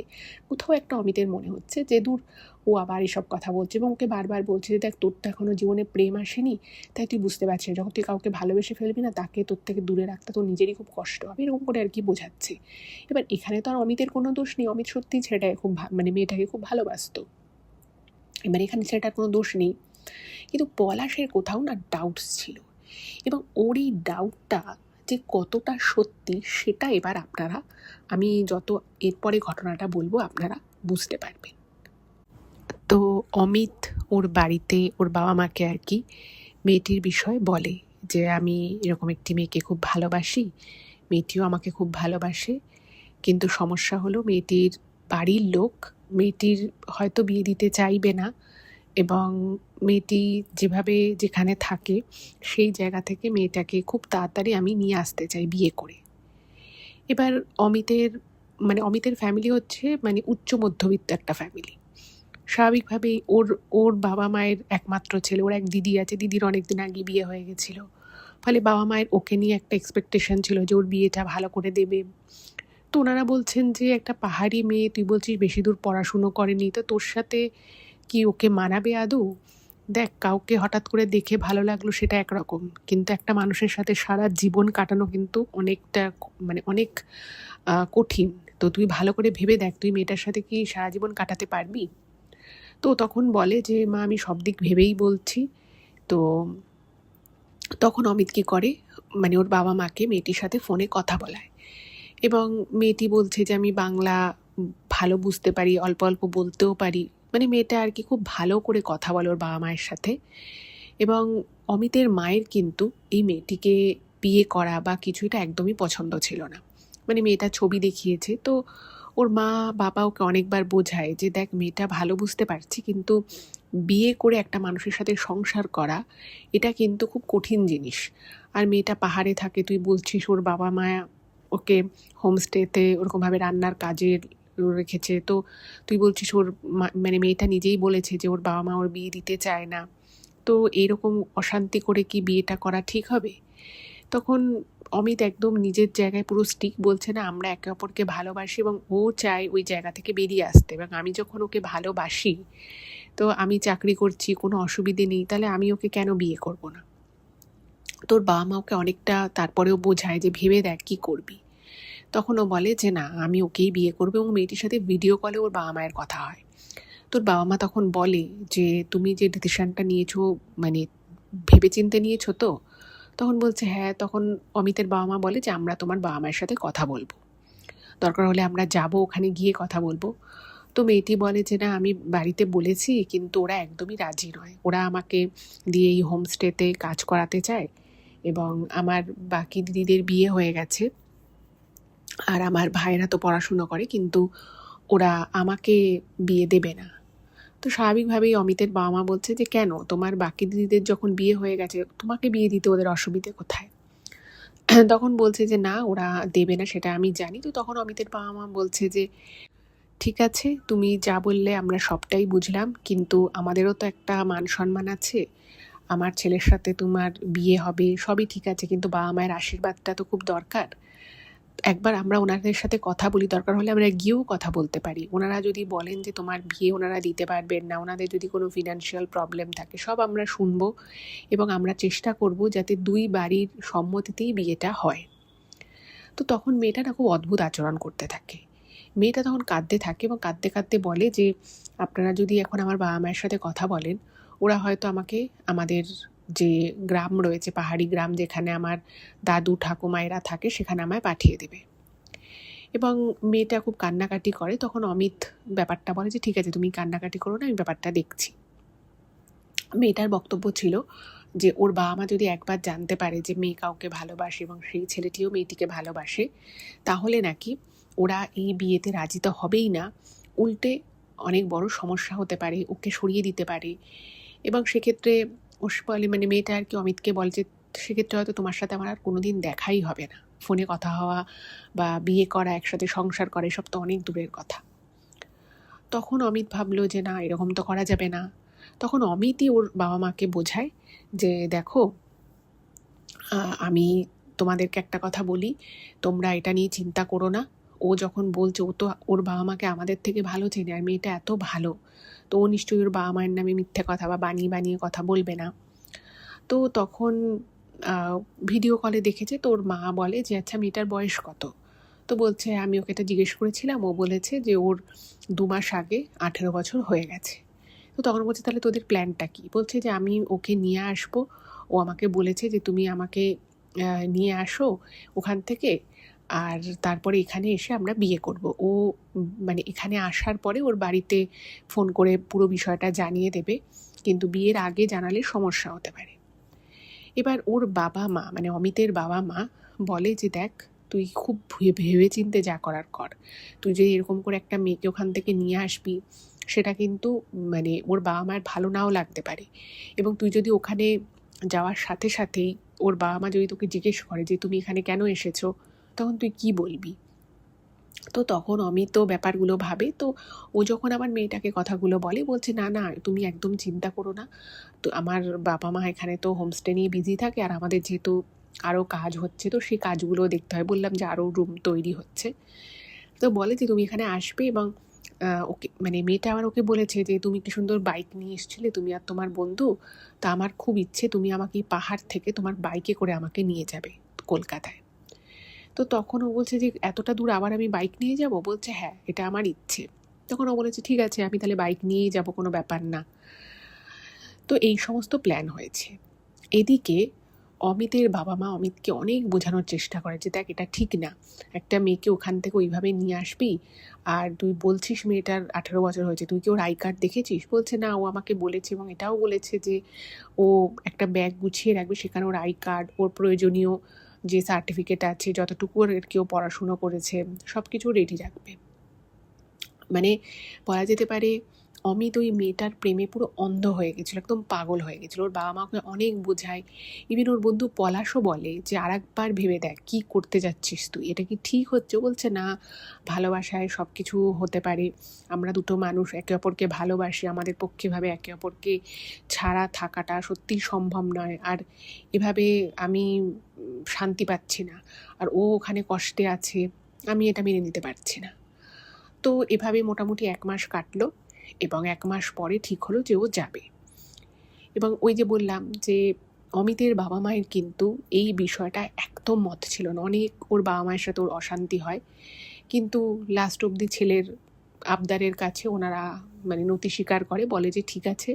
কোথাও একটা অমিতের মনে হচ্ছে যে দূর, ও আবার এসব কথা বলছে, এবং ওকে বারবার বলছে যে দেখ, তোর তো এখনও জীবনে প্রেম আসেনি, তাই তুই বুঝতে পারছিস না, যখন তুই কাউকে ভালোবেসে ফেলবি না, তাকে তোর থেকে দূরে রাখতে তোর নিজেরই খুব কষ্ট হবে, এরকম করে আর কি বোঝাচ্ছে। এবার এখানে তো আর অমিতের কোনো দোষ নেই, অমিত সত্যিই ছেলেটাকে খুব মেয়েটাকে খুব ভালোবাসতো, এবার এখানে ছেলেটার কোনো দোষ নেই, কিন্তু পলাশের কোথাও না ডাউটস ছিল, এবং ওর এই ডাউটটা যে কতটা সত্যি সেটা এবার আমি যত এরপরে ঘটনাটা বলবো আপনারা বুঝতে পারবেন। তো অমিত ওর বাড়িতে ওর বাবা মাকে আর কি মেয়েটির বিষয়ে বলে যে আমি এরকম একটি মেয়েকে খুব ভালোবাসি, মেয়েটিও আমাকে খুব ভালোবাসে, কিন্তু সমস্যা হলো মেয়েটির বাড়ির লোক মেয়েটির হয়তো বিয়ে দিতে চাইবে না, এবং মেয়েটি যেখানে থাকে সেই জায়গা থেকে মেয়েটাকে খুব তাড়াতাড়ি আমি নিয়ে আসতে চাই বিয়ে করে। এবার অমিতের ফ্যামিলি হচ্ছে উচ্চ মধ্যবিত্ত একটা ফ্যামিলি। স্বাভাবিকভাবেই ওর বাবা মায়ের একমাত্র ছেলে, ওর এক দিদি আছে, দিদির অনেকদিন আগে বিয়ে হয়ে গেছিলো, ফলে বাবা মায়ের ওকে নিয়ে একটা এক্সপেকটেশন ছিল যে ওর বিয়েটা ভালো করে দেবে। তো ওনারা বলছেন যে একটা পাহাড়ি মেয়ে, তুই বলছিস বেশি দূর পড়াশুনো করেনি, তো তোর সাথে কি ওকে মানাবে আদৌ? দেখ, কাউকে হঠাৎ করে দেখে ভালো লাগলো সেটা একরকম, কিন্তু একটা মানুষের সাথে সারা জীবন কাটানো কিন্তু অনেকটা অনেক কঠিন। তো তুই ভালো করে ভেবে দেখ, তুই মেয়েটার সাথে কি সারা জীবন কাটাতে পারবি? তো তখন বলে যে মা, আমি সব দিক ভেবেই বলছি। তো তখন অমিত কী করে, ওর বাবা মাকে মেয়েটির সাথে ফোনে কথা বলায়, এবং মেয়েটি বলছে যে আমি বাংলা ভালো বুঝতে পারি, অল্প অল্প বলতেও পারি, মেয়েটা আর কি খুব ভালো করে কথা বলে ওর বাবা মায়ের সাথে। এবং অমিতের মায়ের কিন্তু এই মেয়েটিকে বিয়ে করা বা কিছু এটা একদমই পছন্দ ছিল না। মেয়েটা ছবি দেখিয়েছে, তো ওর মা বাবা ওকে অনেকবার বোঝায় যে দেখ, মেয়েটা ভালো বুঝতে পারছি, কিন্তু বিয়ে করে একটা মানুষের সাথে সংসার করা এটা কিন্তু খুব কঠিন জিনিস। আর মেয়েটা পাহাড়ে থাকে, তুই বলছিস ওর বাবা মা ওকে হোমস্টেতে ওরকমভাবে রান্নার কাজে রেখেছে, তো তুই বলছিস ওর মেয়েটা নিজেই বলেছে যে ওর বাবা মা ওর বিয়ে দিতে চায় না, তো এইরকম অশান্তি করে কি বিয়েটা করা ঠিক হবে? তখন অমিত একদম নিজের জায়গায় পুরো স্টিক, বলছে না, আমরা একে অপরকে ভালোবাসি এবং ও চায় ওই জায়গা থেকে বেরিয়ে আসতে, এবং আমি যখন ওকে ভালোবাসি, তো আমি চাকরি করছি, কোনো অসুবিধে নেই, তাহলে আমি ওকে কেন বিয়ে করব না? তোর বাবা মা ওকে অনেকটা তারপরেও বোঝায় যে ভেবে দেখ কী করবি। তখন ও বলে যে না, আমি ওকেই বিয়ে করবো, এবং মেয়েটির সাথে ভিডিও কলে ওর বাবা মায়ের কথা হয়। তোর বাবা মা তখন বলে যে তুমি যে ডিসিশনটা নিয়েছো মানে ভেবেচিন্তে নিয়েছো তো? তখন বলছে হ্যাঁ। তখন অমিতের বাবা মা বলে যে আমরা তোমার বাবা মায়ের সাথে কথা বলবো, দরকার হলে আমরা যাব, ওখানে গিয়ে কথা বলবো। তো মেয়েটি বলে যে না, আমি বাড়িতে বলেছি, কিন্তু ওরা একদমই রাজি নয়। ওরা আমাকে দিয়ে এই হোমস্টেতে কাজ করাতে চায়, এবং আমার বাকি দিদিদের বিয়ে হয়ে গেছে, আর আমার ভাইয়েরা তো পড়াশুনো করে, কিন্তু ওরা আমাকে বিয়ে দেবে না। তো স্বাভাবিকভাবেই অমিতের বাবা মা বলছে যে কেন, তোমার বাকি দিদিদের যখন বিয়ে হয়ে গেছে, তোমাকে বিয়ে দিতে ওদের অসুবিধে কোথায়? তখন বলছে যে না, ওরা দেবে না, সেটা আমি জানি। তো তখন অমিতের বাবা মা বলছে যে ঠিক আছে, তুমি যা বললে আমরা সবটাই বুঝলাম, কিন্তু আমাদেরও তো একটা মান সম্মান আছে। আমার ছেলের সাথে তোমার বিয়ে হবে, সবই ঠিক আছে, কিন্তু বাবা মায়ের আশীর্বাদটা তো খুব দরকার। একবার আমরা ওনাদের সাথে কথা বলি, দরকার হলে আমরা গিয়েও কথা বলতে পারি। ওনারা যদি বলেন যে তোমার বিয়ে ওনারা দিতে পারবেন না, ওনাদের যদি কোনো ফিনান্সিয়াল প্রবলেম থাকে, সব আমরা শুনবো, এবং আমরা চেষ্টা করব যাতে দুই বাড়ির সম্মতিতেই বিয়েটা হয়। তো তখন মেয়েটা না খুব অদ্ভুত আচরণ করতে থাকে। মেয়েটা তখন কাঁদতে থাকে, এবং কাঁদতে কাঁদতে বলে যে আপনারা যদি এখন আমার বাবা মায়ের সাথে কথা বলেন, ওরা হয়তো আমাকে আমাদের যে গ্রাম রয়েছে, পাহাড়ি গ্রাম যেখানে আমার দাদু ঠাকুমায়েরা থাকে, সেখানে আমায় পাঠিয়ে দেবে। এবং মেয়েটা খুব কান্নাকাটি করে। তখন অমিত ব্যাপারটা বলে যে ঠিক আছে, তুমি কান্নাকাটি করো না, আমি ব্যাপারটা দেখছি। মেয়েটার বক্তব্য ছিল যে ওর বাবা মা যদি একবার জানতে পারে যে মেয়ে কাউকে ভালোবাসে, এবং সেই ছেলেটিও মেয়েটিকে ভালোবাসে, তাহলে নাকি ওরা এই বিয়েতে রাজি তো হবেই না, উল্টে অনেক বড় সমস্যা হতে পারে, ওকে সরিয়ে দিতে পারে। এবং সেক্ষেত্রে ও বলে, মানে মেয়েটা আর কি অমিতকে বলে যে সেক্ষেত্রে হয়তো তোমার সাথে আমার আর কোনোদিন দেখাই হবে না, ফোনে কথা হওয়া বা বিয়ে করা, একসাথে সংসার করা, এসব তো অনেক দূরের কথা। তখন অমিত ভাবলো যে না, এরকম তো করা যাবে না। তখন অমিতই ওর বাবা মাকে বোঝায় যে দেখো, আমি তোমাদেরকে একটা কথা বলি, তোমরা এটা নিয়ে চিন্তা করো না। ও যখন বলছে, ও তো ওর বাবা মাকে আমাদের থেকে ভালো চেনে, আর মেয়েটা এত ভালো, তো ও নিশ্চয়ই ওর বাবা মায়ের নামে মিথ্যে কথা বা বানিয়ে বানিয়ে কথা বলবে না। তো তখন ভিডিও কলে দেখেছে, তো ওর মা বলে যে আচ্ছা, মেয়েটার বয়স কত? তো বলছে আমি ওকে এটা জিজ্ঞেস করেছিলাম, ও বলেছে যে ওর 2 মাস আগে 18 বছর হয়ে গেছে। তো তখন বলছে তাহলে তোদের প্ল্যানটা কী? বলছে যে আমি ওকে নিয়ে আসবো, ও আমাকে বলেছে যে তুমি আমাকে নিয়ে আসো ওখান থেকে, আর তারপরে এখানে এসে আমরা বিয়ে করব। ও মানে এখানে আসার পরে ওর বাড়িতে ফোন করে পুরো বিষয়টা জানিয়ে দেবে, কিন্তু বিয়ের আগে জানালে সমস্যা হতে পারে। এবার ওর বাবা মা, মানে অমিতের বাবা মা বলে যে দেখ, তুই খুব ভেবে চিন্তে যা করার কর। তুই যে এরকম করে একটা মেয়েকে ওখান থেকে নিয়ে আসবি, সেটা কিন্তু মানে ওর বাবা মায়ের ভালো নাও লাগতে পারে। এবং তুই যদি ওখানে যাওয়ার সাথে সাথেই ওর বাবা মা যদি তোকে জিজ্ঞেস করে যে তুমি এখানে কেন এসেছো, তখন তুই কি বলবি? তো তখন অমিত ব্যাপারগুলো ভাবে। তো ও যখন আবার মেয়েটাকে কথাগুলো বলে, বলছে না না, তুমি একদম চিন্তা করো না। তো আমার বাবা মা এখানে তো হোমস্টে নিয়ে বিজি থাকে, আর আমাদের যেহেতু আরও কাজ হচ্ছে, তো সেই কাজগুলো দেখতে হয়। বললাম যে আরও রুম তৈরি হচ্ছে। তো বলে যে তুমি এখানে আসবে, এবং ওকে মানে মেয়েটা আবার ওকে বলেছে যে তুমি কি সুন্দর বাইক নিয়ে এসেছিলে, তুমি আর তোমার বন্ধু, তা আমার খুব ইচ্ছে তুমি আমাকে এই পাহাড় থেকে তোমার বাইকে করে আমাকে নিয়ে যাবে কলকাতায়। তো তখন ও বলছে যে এতটা দূর আবার আমি বাইক নিয়ে যাব? বলছে হ্যাঁ, এটা আমার ইচ্ছে। তখন ও বলেছে ঠিক আছে, আমি তাহলে বাইক নিয়েই যাব, কোনো ব্যাপার না। তো এই সমস্ত প্ল্যান হয়েছে। এদিকে অমিতের বাবা মা অমিতকে অনেক বোঝানোর চেষ্টা করে যে দেখ, এটা ঠিক না, একটা মেয়েকে ওখান থেকে ওইভাবে নিয়ে আসবি, আর তুই বলছিস মেয়েটার 18 বছর হয়েছে, তুই কি ওর আই কার্ড দেখেছিস? বলছে না, ও আমাকে বলেছে, এবং এটাও বলেছে যে ও একটা ব্যাগ গুছিয়ে রাখবে, সেখানে ওর আই কার্ড, ওর প্রয়োজনীয় যে সার্টিফিকেট আছে, যতটুকু ওর কেউ পড়াশুনো করেছে, সব কিছু রেডি রাখবে। মানে বলা যেতে পারে অমিত ওই মেয়েটার প্রেমে পুরো অন্ধ হয়ে গেছিলো, একদম পাগল হয়ে গেছিলো। ওর বাবা মাকে অনেক বোঝায়, ইভেন ওর বন্ধু পলাশও বলে যে আর একবার ভেবে দেখ, কী করতে যাচ্ছিস তুই, এটা কি ঠিক হচ্ছে? বলছে না, ভালোবাসায় সব কিছু হতে পারে, আমরা দুটো মানুষ একে অপরকে ভালোবাসি, আমাদের পক্ষে ভাবে একে অপরকে ছাড়া থাকাটা সত্যিই সম্ভব নয়, আর এভাবে আমি শান্তি পাচ্ছি না, আর ও ওখানে কষ্টে আছে, আমি এটা মেনে নিতে পারছি না। তো এভাবে মোটামুটি 1 মাস কাটলো, এবং 1 মাস পরে ঠিক হলো যে ও যাবে। এবং ওই যে বললাম যে অমিতের বাবা মায়ের কিন্তু এই বিষয়টা একদম মত ছিল না। অনেক ওর বাবা মায়ের সাথে ওর অশান্তি হয়, কিন্তু লাস্ট অবধি ছেলের আবদারের কাছে ওনারা মানে নতি স্বীকার করে, বলে যে ঠিক আছে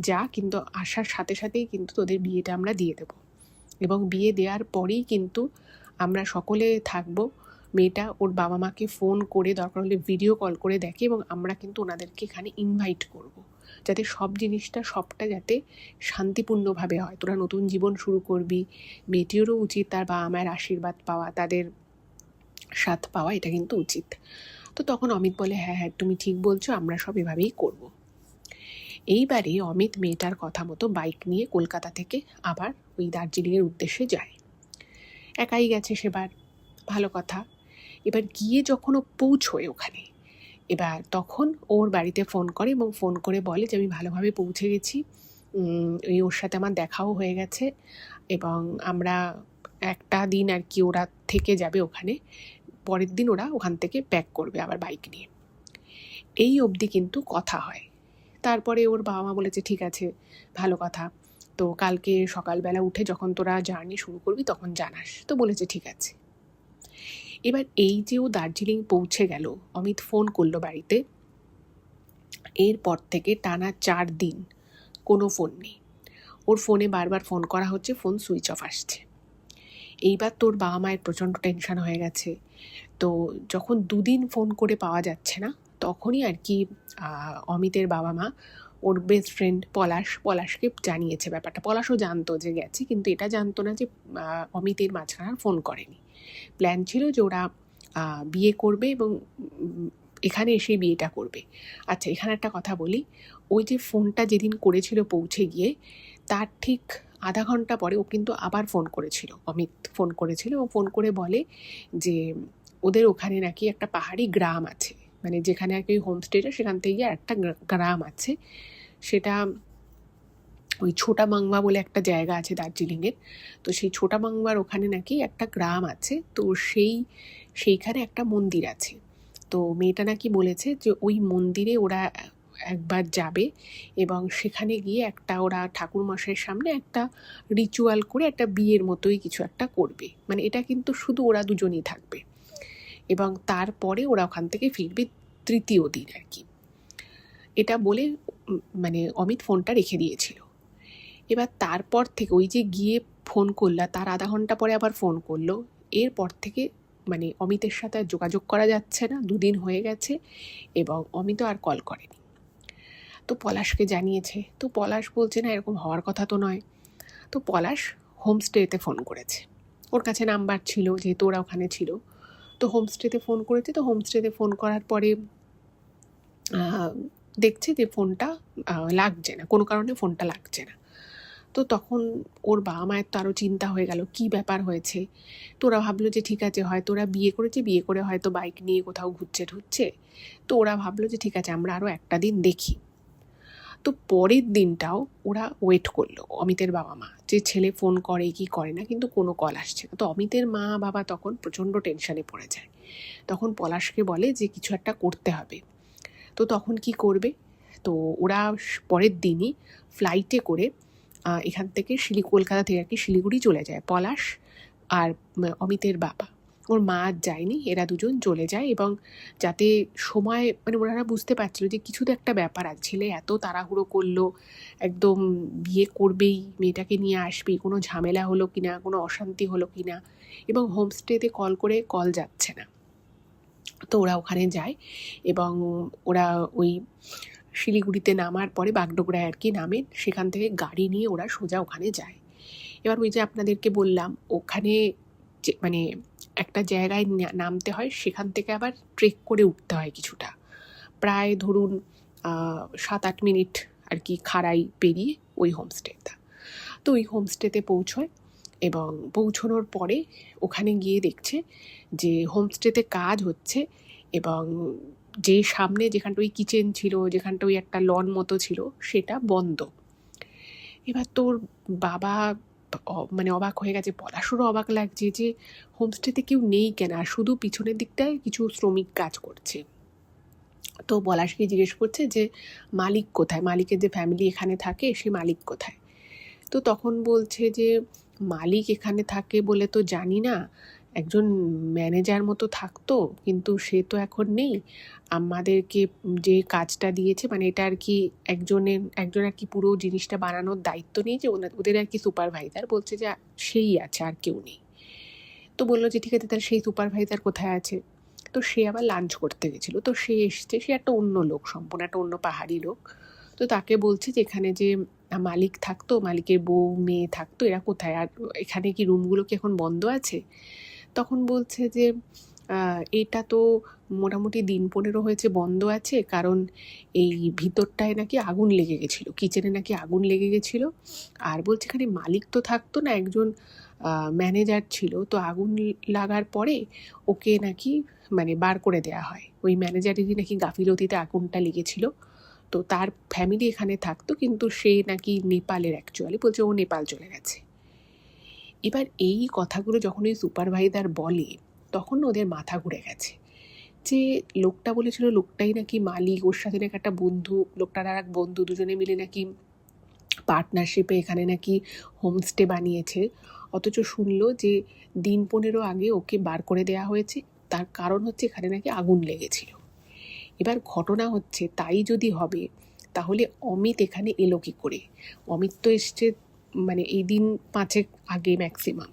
যা, কিন্তু আসার সাথে সাথেই কিন্তু তোদের বিয়েটা আমরা দিয়ে দেবো, এবং বিয়ে দেওয়ার পরেই কিন্তু আমরা সকলে থাকবো। মেয়েটা ওর বাবা মাকে ফোন করে দরকার হলে ভিডিও কল করে দেখে, এবং আমরা কিন্তু ওনাদেরকে এখানে ইনভাইট করব, যাতে সব জিনিসটা সবটা যাতে শান্তিপূর্ণভাবে হয়। তোরা নতুন জীবন শুরু করবি, মেয়েটিরও উচিত তার বাবা মায়ের আশীর্বাদ পাওয়া, তাদের সাথ পাওয়া, এটা কিন্তু উচিত। তো তখন অমিত বলে হ্যাঁ হ্যাঁ তুমি ঠিক বলছো, আমরা সব এভাবেই করব। এইবারে অমিত মেয়েটার কথা মতো বাইক নিয়ে কলকাতা থেকে আবার ওই দার্জিলিংয়ের উদ্দেশ্যে যায়। একাই গেছে সেবার, ভালো কথা। এবার গিয়ে যখন ও পৌঁছয় ওখানে, এবার তখন ওর বাড়িতে ফোন করে এবং ফোন করে বলে যে আমি ভালোভাবে পৌঁছে গেছি, ওর সাথে আমার দেখাও হয়ে গেছে, এবং আমরা একটা দিন আর কি ওরা থেকে যাবে ওখানে, পরের দিন ওরা ওখান থেকে ব্যাক করবে আবার বাইক নিয়ে। এই অবধি কিন্তু কথা হয়। তারপরে ওর বাবা মা বলেছে ঠিক আছে ভালো কথা, তো কালকে সকালবেলা উঠে যখন তোরা জার্নি শুরু করবি তখন জানাস। তো বলেছে ঠিক আছে। এবার এই যে ও দার্জিলিং পৌঁছে গেল, অমিত ফোন করলো বাড়িতে, এরপর থেকে টানা 4 দিন কোনো ফোন নেই। ওর ফোনে বারবার ফোন করা হচ্ছে, ফোন সুইচ অফ আসছে। এইবার তোর বাবা মায়ের প্রচণ্ড টেনশন হয়ে গেছে। তো যখন 2 দিন ফোন করে পাওয়া যাচ্ছে না, তখনই আর কি অমিতের বাবা মা ওর বেস্ট ফ্রেন্ড পলাশকে জানিয়েছে ব্যাপারটা। পলাশও জানতো যে গেছে, কিন্তু এটা জানতো না যে অমিতের মাঝখানে ফোন করেনি। প্ল্যান ছিল যে ওরা বিয়ে করবে এবং এখানে এসে বিয়েটা করবে। আচ্ছা, এখানে একটা কথা বলি, ওই যে ফোনটা যেদিন করেছিল পৌঁছে গিয়ে, তার ঠিক আধা ঘন্টা পরে ও কিন্তু আবার ফোন করেছিল, অমিত ফোন করেছিল, ও ফোন করে বলে যে ওদের ওখানে নাকি একটা পাহাড়ি গ্রাম আছে, মানে যেখানে আর কি হোমস্টেটা, সেখান থেকে একটা গ্রাম আছে, সেটা ওই ছোটা মাংমা বলে একটা জায়গা আছে দার্জিলিংয়ের। তো সেই ছোটা মাংমার ওখানে নাকি একটা গ্রাম আছে, তো সেইখানে একটা মন্দির আছে। তো মেয়েটা নাকি বলেছে যে ওই মন্দিরে ওরা একবার যাবে, এবং সেখানে গিয়ে একটা ওরা ঠাকুরমশাইয়ের সামনে একটা রিচুয়াল করে একটা বিয়ের মতোই কিছু একটা করবে, মানে এটা কিন্তু শুধু ওরা দুজনেই থাকবে, এবং তারপরে ওরা ওখান থেকে ফিরবে 3য় দিন আর কি। এটা বলে মানে অমিত ফোনটা রেখে দিয়েছিল। এবার তারপর থেকে ওই যে গিয়ে ফোন করলা, তার আধা ঘন্টা পরে আবার ফোন করলো, এরপর থেকে মানে অমিতের সাথে আর যোগাযোগ করা যাচ্ছে না। 2 দিন হয়ে গেছে এবং অমিতও আর কল করেনি। তো পলাশকে জানিয়েছে, তো পলাশ বলছে না এরকম হওয়ার কথা তো নয়। তো পলাশ হোমস্টেতে ফোন করেছে, ওর কাছে নাম্বার ছিল যেহেতু ওরা ওখানে ছিল। তো হোমস্টেতে ফোন করেছে, তো হোমস্টেতে ফোন করার পরে দেখছে যে ফোনটা লাগছে না, কোনো কারণে ফোনটা লাগছে না। তো তখন ওর বাবা মায়ের তো আরও চিন্তা হয়ে গেল কী ব্যাপার হয়েছে। তো ওরা ভাবলো যে ঠিক আছে হয়তো ওরা বিয়ে করেছে, বিয়ে করে হয়তো বাইক নিয়ে কোথাও ঘুরছে ঠুরছে। তো ওরা ভাবলো যে ঠিক আছে আমরা আরও একটা দিন দেখি। তো পরের দিনটাও ওরা ওয়েট করলো, অমিতের বাবা মা, যে ছেলে ফোন করে কি করে না, কিন্তু কোনো কল আসছে না। তো অমিতের মা বাবা তখন প্রচণ্ড টেনশনে পড়ে যায়। তখন পলাশকে বলে যে কিছু একটা করতে হবে। তো তখন কি করবে, তো ওরা পরের দিনই ফ্লাইটে করে এখান থেকে কলকাতা থেকে আর কি শিলিগুড়ি চলে যায়। পলাশ আর অমিতের বাবা, ওর মা আর যায়নি, এরা দুজন চলে যায়। এবং যাতে সময় মানে ওনারা বুঝতে পারছিল যে কিছু তো একটা ব্যাপার আছে, ছেলে এত তাড়াহুড়ো করলো, একদম বিয়ে করবেই, মেয়েটাকে নিয়ে আসবেই, কোনো ঝামেলা হলো কিনা, কোনো অশান্তি হলো কিনা, এবং হোমস্টেতে কল করে কল যাচ্ছে না। তো ওরা ওখানে যায় এবং ওরা ওই শিলিগুড়িতে নামার পরে বাগডোগরায় আর কি নামেন, সেখান থেকে গাড়ি নিয়ে ওরা সোজা ওখানে যায়। এবার ওই যে আপনাদেরকে বললাম ওখানে যে মানে একটা জায়গায় নামতে হয়, সেখান থেকে আবার ট্রেক করে উঠতে হয় কিছুটা, প্রায় ধরুন 7-8 মিনিট আর কি খাড়াই পেরিয়ে ওই হোমস্টেটা। তো ওই হোমস্টেতে পৌঁছয় এবং পৌঁছানোর পরে ওখানে গিয়ে দেখছে যে হোমস্টেতে কাজ হচ্ছে, এবং যে সামনে যেখানটা ওই কিচেন ছিল, যেখানটা ওই একটা লন মতো ছিল, সেটা বন্ধ। এবার তোর বাবা মানে অবাক হয়ে গেছে, পলাশুরও অবাক লাগছে যে হোমস্টেতে কেউ নেই কেন, আর শুধু পিছনের দিকটায় কিছু শ্রমিক কাজ করছে। তো পলাশকে জিজ্ঞেস করছে যে মালিক কোথায়, মালিকের যে ফ্যামিলি এখানে থাকে সে মালিক কোথায়। তো তখন বলছে যে মালিক এখানে থাকে বলে তো জানি না, একজন ম্যানেজার মতো থাকতো, কিন্তু সে তো এখন নেই। আমাদেরকে যে কাজটা দিয়েছে, মানে এটা আর কি একজন আর কি পুরো জিনিসটা বানানোর দায়িত্ব নিয়েছে, ওদের আর কি সুপারভাইজার, বলছে যে সেই আছে, আর কেউ নেই। তো বললো যে ঠিক আছে, তাহলে সেই সুপারভাইজার কোথায় আছে? তো সে আবার লাঞ্চ করতে গেছিলো, তো সে এসছে, সে একটা অন্য লোক, সম্পূর্ণ একটা অন্য পাহাড়ি লোক। তো তাকে বলছে যে এখানে যে মালিক থাকতো, মালিকের বউ মেয়ে থাকতো, এরা কোথায়, আর এখানে কি রুমগুলো কি এখন বন্ধ আছে? তখন বলছে যে এটা তো মোটামুটি দিন 15 হয়েছে বন্ধ আছে, কারণ এই ভিতরটায় নাকি আগুন লেগে গেছিলো, কিচেনে নাকি আগুন লেগে গেছিলো। আর বলছে এখানে মালিক তো থাকতো না, একজন ম্যানেজার ছিল, তো আগুন লাগার পরে ওকে নাকি মানে বার করে দেয়া হয়, ওই ম্যানেজারেরই নাকি গাফিলতিতে আগুনটা লেগেছিল। তো তার ফ্যামিলি এখানে থাকতো, কিন্তু সে নাকি নেপালের, অ্যাকচুয়ালি বলছে ও নেপাল চলে গেছে। এবার এই কথাগুলো যখন ওই সুপারভাইজার বলে, তখন ওদের মাথা ঘুরে গেছে, যে লোকটা বলেছিল লোকটাই নাকি মালিক, ওর সাথে নাকি একটা বন্ধু, লোকটার আর এক বন্ধু, দুজনে মিলে নাকি পার্টনারশিপে এখানে নাকি হোমস্টে বানিয়েছে। অথচ শুনলো যে দিন 15 আগে ওকে বার করে দেওয়া হয়েছে, তার কারণ হচ্ছে এখানে নাকি আগুন লেগেছিল। এবার ঘটনা হচ্ছে তাই যদি হবে, তাহলে অমিত এখানে এলো কী করে? অমিত তো এসছে মানে এই দিন 5 আগে ম্যাক্সিমাম।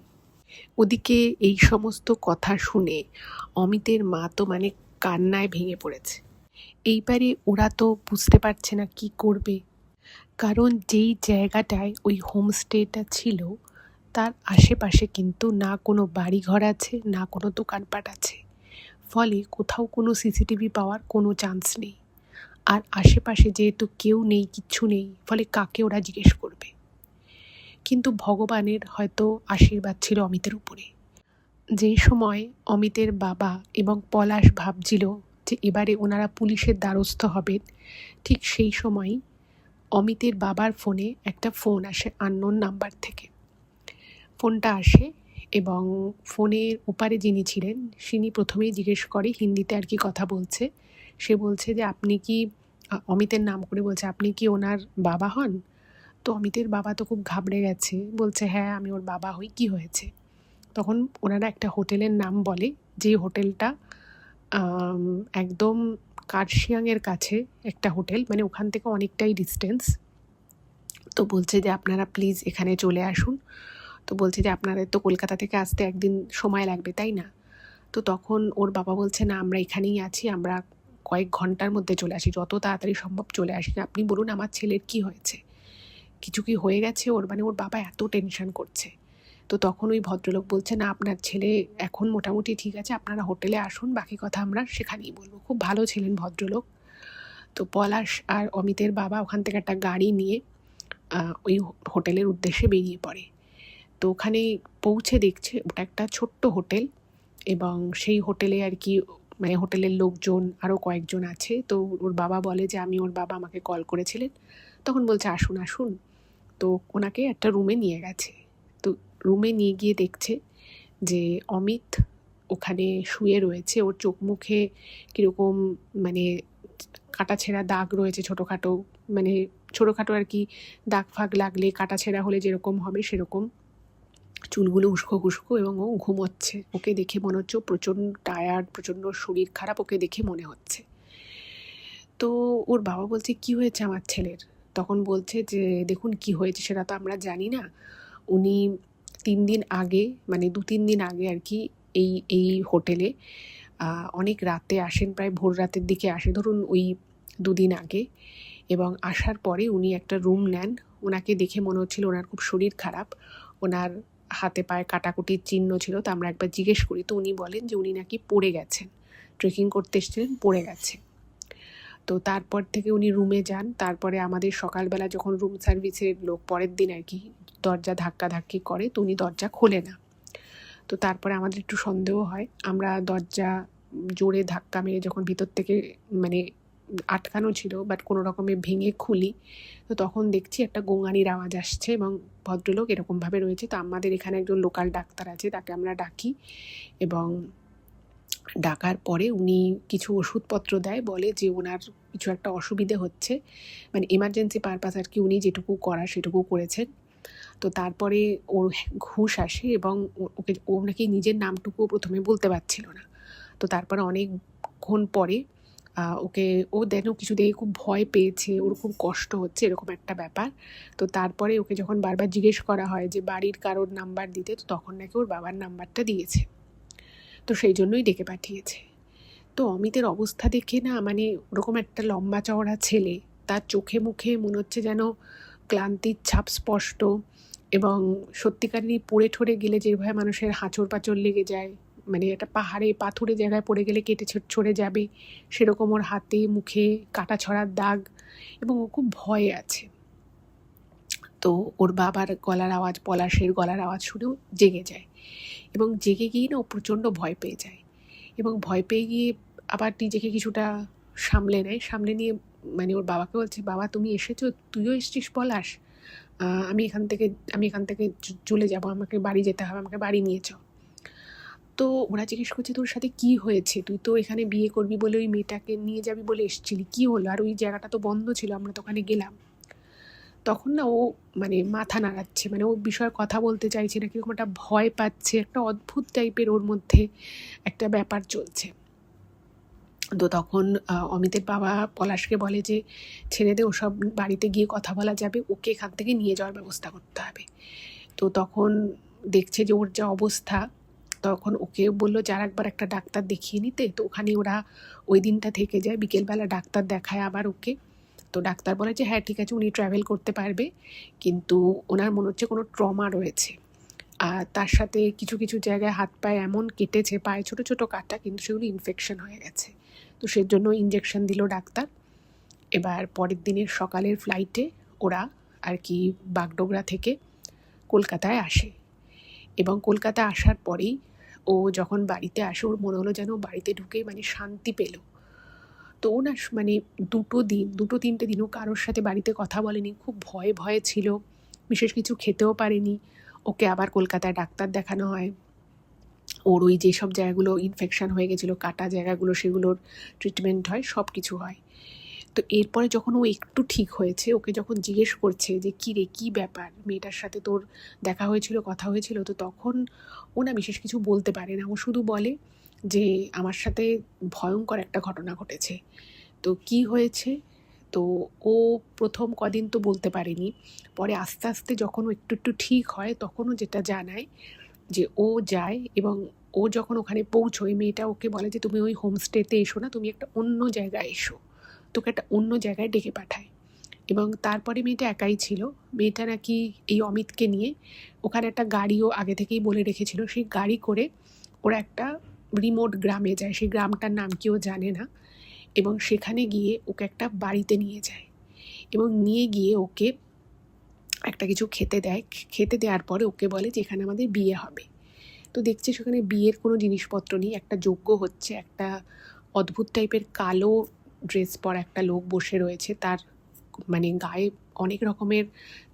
ওদিকে এই সমস্ত কথা শুনে অমিতের মা তো মানে কান্নায় ভেঙে পড়েছে। এইবারে ওরা তো বুঝতে পারছে না কি করবে, কারণ যেই জায়গাটায় ওই হোমস্টেটা ছিল তার আশেপাশে কিন্তু না কোনো বাড়িঘর আছে, না কোনো দোকানপাট আছে, ফলে কোথাও কোনো সিসিটিভি পাওয়ার কোনো চান্স নেই। আর আশেপাশে যেহেতু কেউ নেই, কিচ্ছু নেই, ফলে কাকে ওরা জিজ্ঞেস করবে? কিন্তু ভগবানের হয়তো আশীর্বাদ ছিল অমিতের উপরে। যেই সময় অমিতের বাবা এবং পলাশ ভাবছিল যে এবারে ওনারা পুলিশের দ্বারস্থ হবেন, ঠিক সেই সময়ই অমিতের বাবার ফোনে একটা ফোন আসে আননোন নাম্বার থেকে। ফোনটা আসে এবং ফোনের ওপারে যিনি ছিলেন তিনি প্রথমেই জিজ্ঞেস করে, হিন্দিতে আর কি কথা বলছে, সে বলছে যে আপনি কি, অমিতের নাম করে বলছে, আপনি কি ওনার বাবা হন? তো অমিতের বাবা তো খুব ঘাবড়ে গেছে, বলছে হ্যাঁ আমি ওর বাবা হই, কি হয়েছে? তখন ওনারা একটা হোটেলের নাম বলে, যে হোটেলটা একদম কার্শিয়াংয়ের কাছে একটা হোটেল, মানে ওখান থেকে অনেকটাই ডিস্টেন্স। তো বলছে যে আপনারা প্লিজ এখানে চলে আসুন। তো বলছে যে আপনাদের তো কলকাতা থেকে আসতে একদিন সময় লাগবে, তাই না? তো তখন ওর বাবা বলছে না, আমরা এখানেই আছি, আমরা কয়েক ঘন্টার মধ্যে চলে আসি, যত তাড়াতাড়ি সম্ভব চলে আসি। আপনি বলুন আমার ছেলের কি হয়েছে, কিছু কি হয়ে গেছে ওর? মানে ওর বাবা এত টেনশন করছে। তো তখন ওই ভদ্রলোক বলছে না, আপনার ছেলে এখন মোটামুটি ঠিক আছে, আপনারা হোটেলে আসুন, বাকি কথা আমরা সেখানেই বলবো। খুব ভালো ছিলেন ভদ্রলোক। তো পলাশ আর অমিতের বাবা ওখান থেকে একটা গাড়ি নিয়ে ওই হোটেলের উদ্দেশ্যে বেরিয়ে পড়ে। তো ওখানে পৌঁছে দেখছে ওটা একটা ছোট্ট হোটেল, এবং সেই হোটেলে আর কি মানে হোটেলের লোকজন আরও কয়েকজন আছে। তো ওর বাবা বলে যে ওর বাবা আমাকে কল করেছিলেন। তখন বলছে আসুন আসুন। তো ওনাকে একটা রুমে নিয়ে গেছে। তো রুমে নিয়ে গিয়ে দেখছে যে অমিত ওখানে শুয়ে রয়েছে, ওর চোখ মুখে কীরকম মানে কাটাছেঁড়া দাগ রয়েছে, ছোটোখাটো, মানে ছোটোখাটো আর কি দাগ ফাগ লাগলে, কাটাছেঁড়া হলে যেরকম হবে সেরকম, চুলগুলো উস্কো খুস্কো, এবং ও ঘুমোচ্ছে। ওকে দেখে মনে হচ্ছে প্রচণ্ড টায়ার্ড, প্রচণ্ড শরীর খারাপ ওকে দেখে মনে হচ্ছে। তো ওর বাবা বলছে কি হয়েছে আমার ছেলের? তখন বলছে যে দেখুন কি হয়েছে সেটা তো আমরা জানি না, উনি 3 দিন আগে, মানে 2-3 দিন আগে আর কি এই হোটেলে অনেক রাতে আসেন, প্রায় ভোর রাতের দিকে আসে, ধরুন ওই 2 দিন আগে, এবং আসার পরে উনি একটা রুম নেন। ওনাকে দেখে মনে হচ্ছিল ওনার খুব শরীর খারাপ, ওনার হাতে পায়ে কাটাকুটির চিহ্ন ছিল। তো আমরা একবার জিজ্ঞেস করি, তো উনি বলেন যে উনি নাকি পড়ে গেছেন, ট্রেকিং করতে এসেছিলেন, পড়ে গেছে। তো তারপর থেকে উনি রুমে যান। তারপরে আমাদের সকালবেলা যখন রুম সার্ভিসের লোক পরের দিন আর কি দরজা ধাক্কাধাক্কি করে, তো উনি দরজা খোলে না। তো তারপরে আমাদের একটু সন্দেহ হয়, আমরা দরজা জোরে ধাক্কা মেরে যখন ভিতর থেকে মানে আটকানো ছিল, বাট কোনো রকমে ভেঙে খুলি, তো তখন দেখছি একটা গোঙানির আওয়াজ আসছে এবং ভদ্রলোক এরকমভাবে রয়েছে। তো আমাদের এখানে একজন লোকাল ডাক্তার আছে, তাকে আমরা ডাকি, এবং ডাকার পরে উনি কিছু ওষুধপত্র দেয়, বলে যে ওনার কিছু একটা অসুবিধে হচ্ছে, মানে এমার্জেন্সি পারপাস আর কি, উনি যেটুকু করার সেটুকু করেছেন। তো তারপরে ওর হুঁশ আসে এবং ও নাকি নিজের নামটুকুও প্রথমে বলতে পারছিল না। তো তারপরে অনেকক্ষণ পরে ওকে ও যেন কিছু দেখে খুব ভয় পেয়েছে, ওর খুব কষ্ট হচ্ছে, এরকম একটা ব্যাপার। তো তারপরে ওকে যখন বারবার জিজ্ঞেস করা হয় যে বাড়ির কারোর নাম্বার দিতে, তো তখন নাকি ওর বাবার নাম্বারটা দিয়েছে, তো সেই জন্যই ডেকে পাঠিয়েছে। তো অমিতের অবস্থা দেখে না, মানে ওরকম একটা লম্বা চওড়া ছেলে, তার চোখে মুখে মনে হচ্ছে যেন ক্লান্তির ছাপ স্পষ্ট, এবং সত্যিকারেরই পড়ে ঠরে গেলে যেভাবে মানুষের হাঁচড় পাঁচড় লেগে যায়, মানে একটা পাহাড়ে পাথুরে জায়গায় পড়ে গেলে কেটে ছড়ে যাবে, সেরকম ওর হাতে মুখে কাটা ছড়ার দাগ, এবং ও খুব ভয়ে আছে। তো ওর বাবার গলার আওয়াজ, পলাশের গলার আওয়াজ শুনেও জেগে যায়, এবং জেগে গিয়ে না ও প্রচণ্ড ভয় পেয়ে যায়, এবং ভয় পেয়ে গিয়ে আবার নিজেকে কিছুটা সামলে নেয়, সামলে নিয়ে মানে ওর বাবাকে বলছে, বাবা তুমি এসেছো, তুইও এসছিস পলাশ, আমি এখান থেকে চলে যাব, আমাকে বাড়ি যেতে হবে, আমাকে বাড়ি নিয়ে যাও। তো ওরা জিজ্ঞেস করছে তোর সাথে কি হয়েছে, তুই তো এখানে বিয়ে করবি বলে ওই মেয়েটাকে নিয়ে যাবি বলে এসেছিলি, কি হলো, আর ওই জায়গাটা তো বন্ধ ছিল, আমরা তো ওখানে গেলাম। তখন না ও মানে মাথা নাড়াচ্ছে, মানে ও বিষয়ে কথা বলতে চাইছে না, কিরকম একটা ভয় পাচ্ছে, একটা অদ্ভুত টাইপের ওর মধ্যে একটা ব্যাপার চলছে। তো তখন অমিতের বাবা পলাশকে বলে যে ছেড়ে দে, ওসব বাড়িতে গিয়ে কথা বলা যাবে, ওকে এখান থেকে নিয়ে যাওয়ার ব্যবস্থা করতে হবে। তো তখন দেখছে যে ওর যা অবস্থা, তখন ওকে বললো যে আর একবার একটা ডাক্তার দেখিয়ে নিতে। তো ওখানে ওরা ওই দিনটা থেকে যায়, বিকেলবেলা ডাক্তার দেখায় আবার ওকে। তো ডাক্তার বলে যে হ্যাঁ ঠিক আছে, উনি ট্রাভেল করতে পারবে, কিন্তু ওনার মনে হচ্ছে কোনো ট্রমা রয়েছে, আর তার সাথে কিছু কিছু জায়গায় হাত পায়ে এমন কেটেছে, পায়ে ছোটো ছোটো কাটা, কিন্তু সেগুলো ইনফেকশন হয়ে গেছে। তো সেজন্য ইঞ্জেকশন দিল ডাক্তার। এবার পরের দিনের সকালের ফ্লাইটে ওরা আর কি বাগডোগরা থেকে কলকাতায় আসে, এবং কলকাতা আসার পরেই ও যখন বাড়িতে আসে, ওর মনে হলো যেন বাড়িতে ঢুকে মানে শান্তি পেল। তো ও না মানে দুটো তিনটে দিনও কারোর সাথে বাড়িতে কথা বলেনি, খুব ভয়ে ভয়ে ছিল, বিশেষ কিছু খেতেও পারেনি। ওকে আবার কলকাতায় ডাক্তার দেখানো হয়, ওর ওই যেসব জায়গাগুলো ইনফেকশন হয়ে গেছিলো, কাটা জায়গাগুলো, সেগুলোর ট্রিটমেন্ট হয়, সব কিছু হয়। তো এরপরে যখন ও একটু ঠিক হয়েছে, ওকে যখন জিজ্ঞেস করছে যে কী রে, কী ব্যাপার, মেয়েটার সাথে তোর দেখা হয়েছিল, কথা হয়েছিল, তো তখন ও না বিশেষ কিছু বলতে পারে না, ও শুধু বলে যে আমার সাথে ভয়ঙ্কর একটা ঘটনা ঘটেছে। তো কি হয়েছে, তো ও প্রথম কদিন তো বলতে পারেনি, পরে আস্তে আস্তে যখন ও একটু একটু ঠিক হয়, তখনও যেটা জানায় যে ও যায়, এবং ও যখন ওখানে পৌঁছোয়, মেয়েটা ওকে বলে যে তুমি ওই হোমস্টেতে এসো না, তুমি একটা অন্য জায়গায় এসো, তোকে একটা অন্য জায়গায় ডেকে পাঠায়। এবং তারপরে মেয়েটা একাই ছিল, মেয়েটা নাকি এই অমিতকে নিয়ে ওখানে একটা গাড়িও আগে থেকেই বলে রেখেছিল, সেই গাড়ি করে ওরা একটা রিমোট গ্রামে যায়, সেই গ্রামটার নাম কেউ জানে না, এবং সেখানে গিয়ে ওকে একটা বাড়িতে নিয়ে যায়, এবং নিয়ে গিয়ে ওকে একটা কিছু খেতে দেয়, খেতে দেওয়ার পরে ওকে বলে যে এখানে আমাদের বিয়ে হবে। তো দেখছি সেখানে বিয়ের কোনো জিনিসপত্র নেই, একটা যজ্ঞ হচ্ছে, একটা অদ্ভুত টাইপের কালো ড্রেস পরা একটা লোক বসে রয়েছে, তার মানে গায়ে অনেক রকমের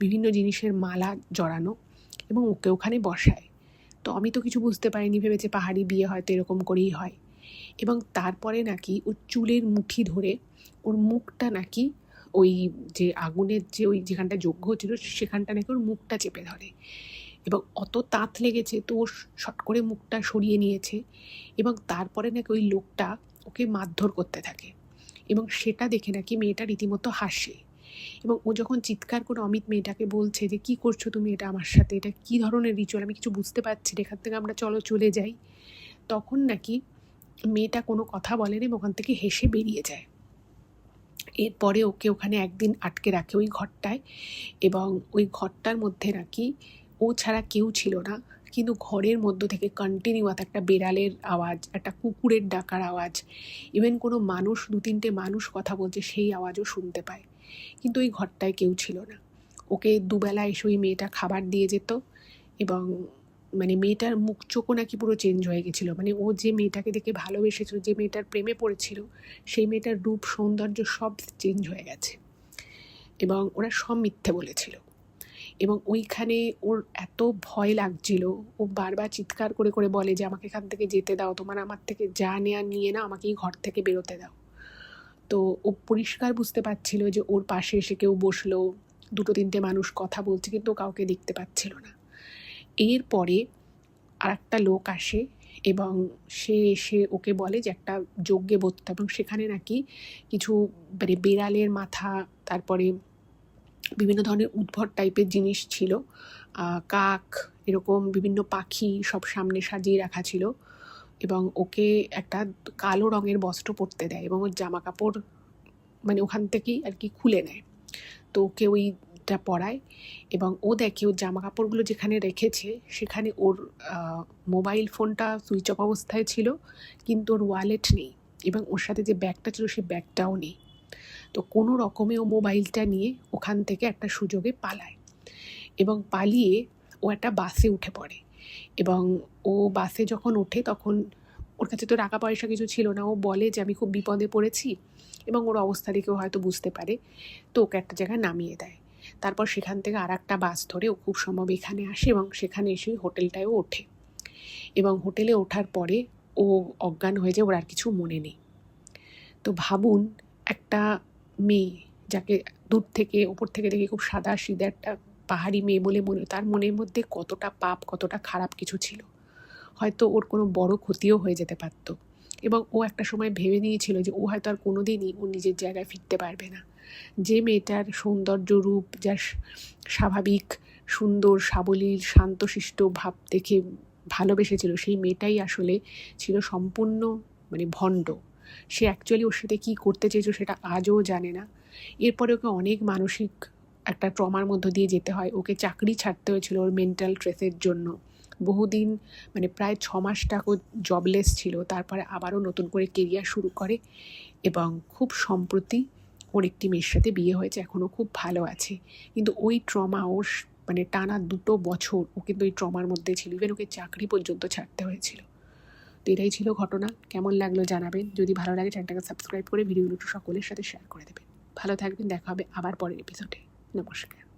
বিভিন্ন জিনিসের মালা জড়ানো, এবং ওকে ওখানে বসায়। তো আমি তো কিছু বুঝতে পারিনি, ভেবেছে পাহাড়ি বিয়ে হয়তো এরকম করেই হয়। এবং তারপরে নাকি ওর চুলের মুঠি ধরে ওর মুখটা নাকি ওই যে আগুনের যে ওই যেখানটা যজ্ঞ হচ্ছিল সেখানটা নাকি ওর মুখটা চেপে ধরে, এবং অত তাঁত লেগেছে তো ও শট করে মুখটা সরিয়ে নিয়েছে, এবং তারপরে নাকি ওই লোকটা ওকে মারধর করতে থাকে, এবং সেটা দেখে নাকি মেয়েটা রীতিমতো হাসে। এবং ও যখন চিৎকার করে অমিত মেয়েটাকে বলছে যে কী করছো তুমি এটা আমার সাথে, এটা কী ধরনের রিচুয়াল, আমি কিছু বুঝতে পারছি না, এখান থেকে আমরা চলে যাই, তখন নাকি মেয়েটা কোনো কথা বলেনি এবং ওখান থেকে হেসে বেরিয়ে যায়। এরপরে ওকে ওখানে একদিন আটকে রাখে ওই ঘরটায়, এবং ওই ঘরটার মধ্যে নাকি ও ছাড়া কেউ ছিল না, কিন্তু ঘরের মধ্য থেকে কন্টিনিউয়াস একটা বেড়ালের আওয়াজ, একটা কুকুরের ডাকার আওয়াজ, ইভেন কোনো মানুষ, দু তিনটে মানুষ কথা বলছে সেই আওয়াজও শুনতে পায়, কিন্তু ওই ঘরটায় কেউ ছিল না। ওকে দুবেলা এসে ওই মেয়েটা খাবার দিয়ে যেত, এবং মানে মেয়েটার মুখ চোখও নাকি পুরো চেঞ্জ হয়ে গেছিলো, মানে ও যে মেয়েটাকে দেখে ভালোবেসেছিল, যে মেয়েটার প্রেমে পড়েছিল, সেই মেয়েটার রূপ সৌন্দর্য সব চেঞ্জ হয়ে গেছে, এবং ওরা সব মিথ্যে বলেছিল। এবং ওইখানে ওর এত ভয় লাগছিল, ও বারবার চিৎকার করে করে বলে যে আমাকে এখান থেকে যেতে দাও, তোমার আমার থেকে যা নেওয়া নিয়ে না, আমাকে এই ঘর থেকে বেরোতে দাও। তো ও পরিষ্কার বুঝতে পারছিল যে ওর পাশে এসে কেউ বসলো, দুটো তিনটে মানুষ কথা বলছে, কিন্তু ও কাউকে দেখতে পাচ্ছিল না। এরপরে আর একটা লোক আসে এবং সে এসে ওকে বলে যে একটা যজ্ঞে বসতে, এবং সেখানে নাকি কিছু মানে বেড়ালের মাথা, তারপরে বিভিন্ন ধরনের উদ্ভট টাইপের জিনিস ছিল, কাক, এরকম বিভিন্ন পাখি সব সামনে সাজিয়ে রাখা ছিল, এবং ওকে একটা কালো রঙের বস্ত্র পরতে দেয় এবং ওর জামা কাপড় মানে ওখান থেকেই আর কি খুলে নেয়। তো ওকে ওইটা পরায় এবং ও দেখে ওর জামা কাপড়গুলো যেখানে রেখেছে সেখানে ওর মোবাইল ফোনটা সুইচ অফ অবস্থায় ছিল, কিন্তু ওর ওয়ালেট নেই, এবং ওর সাথে যে ব্যাগটা ছিল সেই ব্যাগটাও নেই। তো কোনো রকমে ও মোবাইলটা নিয়ে ওখান থেকে একটা সুযোগে পালায়, এবং পালিয়ে ও একটা বাসে উঠে পড়ে। এবং ও বাসে যখন ওঠে তখন ওর কাছে তো টাকা পয়সা কিছু ছিল না। ও বলে যে আমি খুব বিপদে পড়েছি, এবং ওর অবস্থা দেখেও হয়তো বুঝতে পারে, তো ওকে একটা জায়গায় নামিয়ে দেয়। তারপর সেখান থেকে আর একটা বাস ধরে ও খুব সম্ভব এখানে আসে, এবং সেখানে এসে হোটেলটায়ও ওঠে, এবং হোটেলে ওঠার পরে ও অজ্ঞান হয়ে যায়, ওর আর কিছু মনে নেই। তো ভাবুন, একটা মেয়ে যাকে দূর থেকে ওপর থেকে দেখে খুব সাদা সিধা একটা পাহাড়ি মেয়ে বলে মনে, তার মনের মধ্যে কতটা পাপ, কতটা খারাপ কিছু ছিল। হয়তো ওর কোনো বড় ক্ষতিও হয়ে যেতে পারত, এবং ও একটা সময় ভেবে নিয়েছিল যে ও হয়তো আর কোনোদিনই ওর নিজের জায়গায় ফিরতে পারবে না। যে মেয়েটার সৌন্দর্য রূপ, যার স্বাভাবিক সুন্দর সাবলীল শান্তশিষ্ট ভাব দেখে ভালোবেসেছিল, সেই মেয়েটাই আসলে ছিল সম্পূর্ণ মানে ভণ্ড। সে অ্যাকচুয়ালি ওর সাথে কী করতে চেয়েছিল সেটা আজও জানে না। এরপরে ওকে অনেক মানসিক একটা ট্রমার মধ্য দিয়ে যেতে হয়। ওকে চাকরি ছাড়তে হয়েছিল ওর মেন্টাল স্ট্রেসের জন্য। বহুদিন মানে প্রায় 6 মাস টাক ও জবলেস ছিল। তারপরে আবারও নতুন করে কেরিয়ার শুরু করে, এবং খুব সম্প্রতি ওর একটি মেয়ের সাথে বিয়ে হয়েছে, এখনও খুব ভালো আছে। কিন্তু ওই ট্রমা ওর মানে টানা 2 বছর ও কিন্তু ওই ট্রমার মধ্যে ছিল, ইভেন ওকে চাকরি পর্যন্ত ছাড়তে হয়েছিল। তো এটাই ছিল ঘটনা। কেমন লাগলো জানাবেন। যদি ভালো লাগে চ্যানেলটাকে সাবস্ক্রাইব করে ভিডিওগুলো একটু সকলের সাথে শেয়ার করে দেবেন। ভালো থাকবেন, দেখা হবে আবার পরের এপিসোডে। নমস্কার।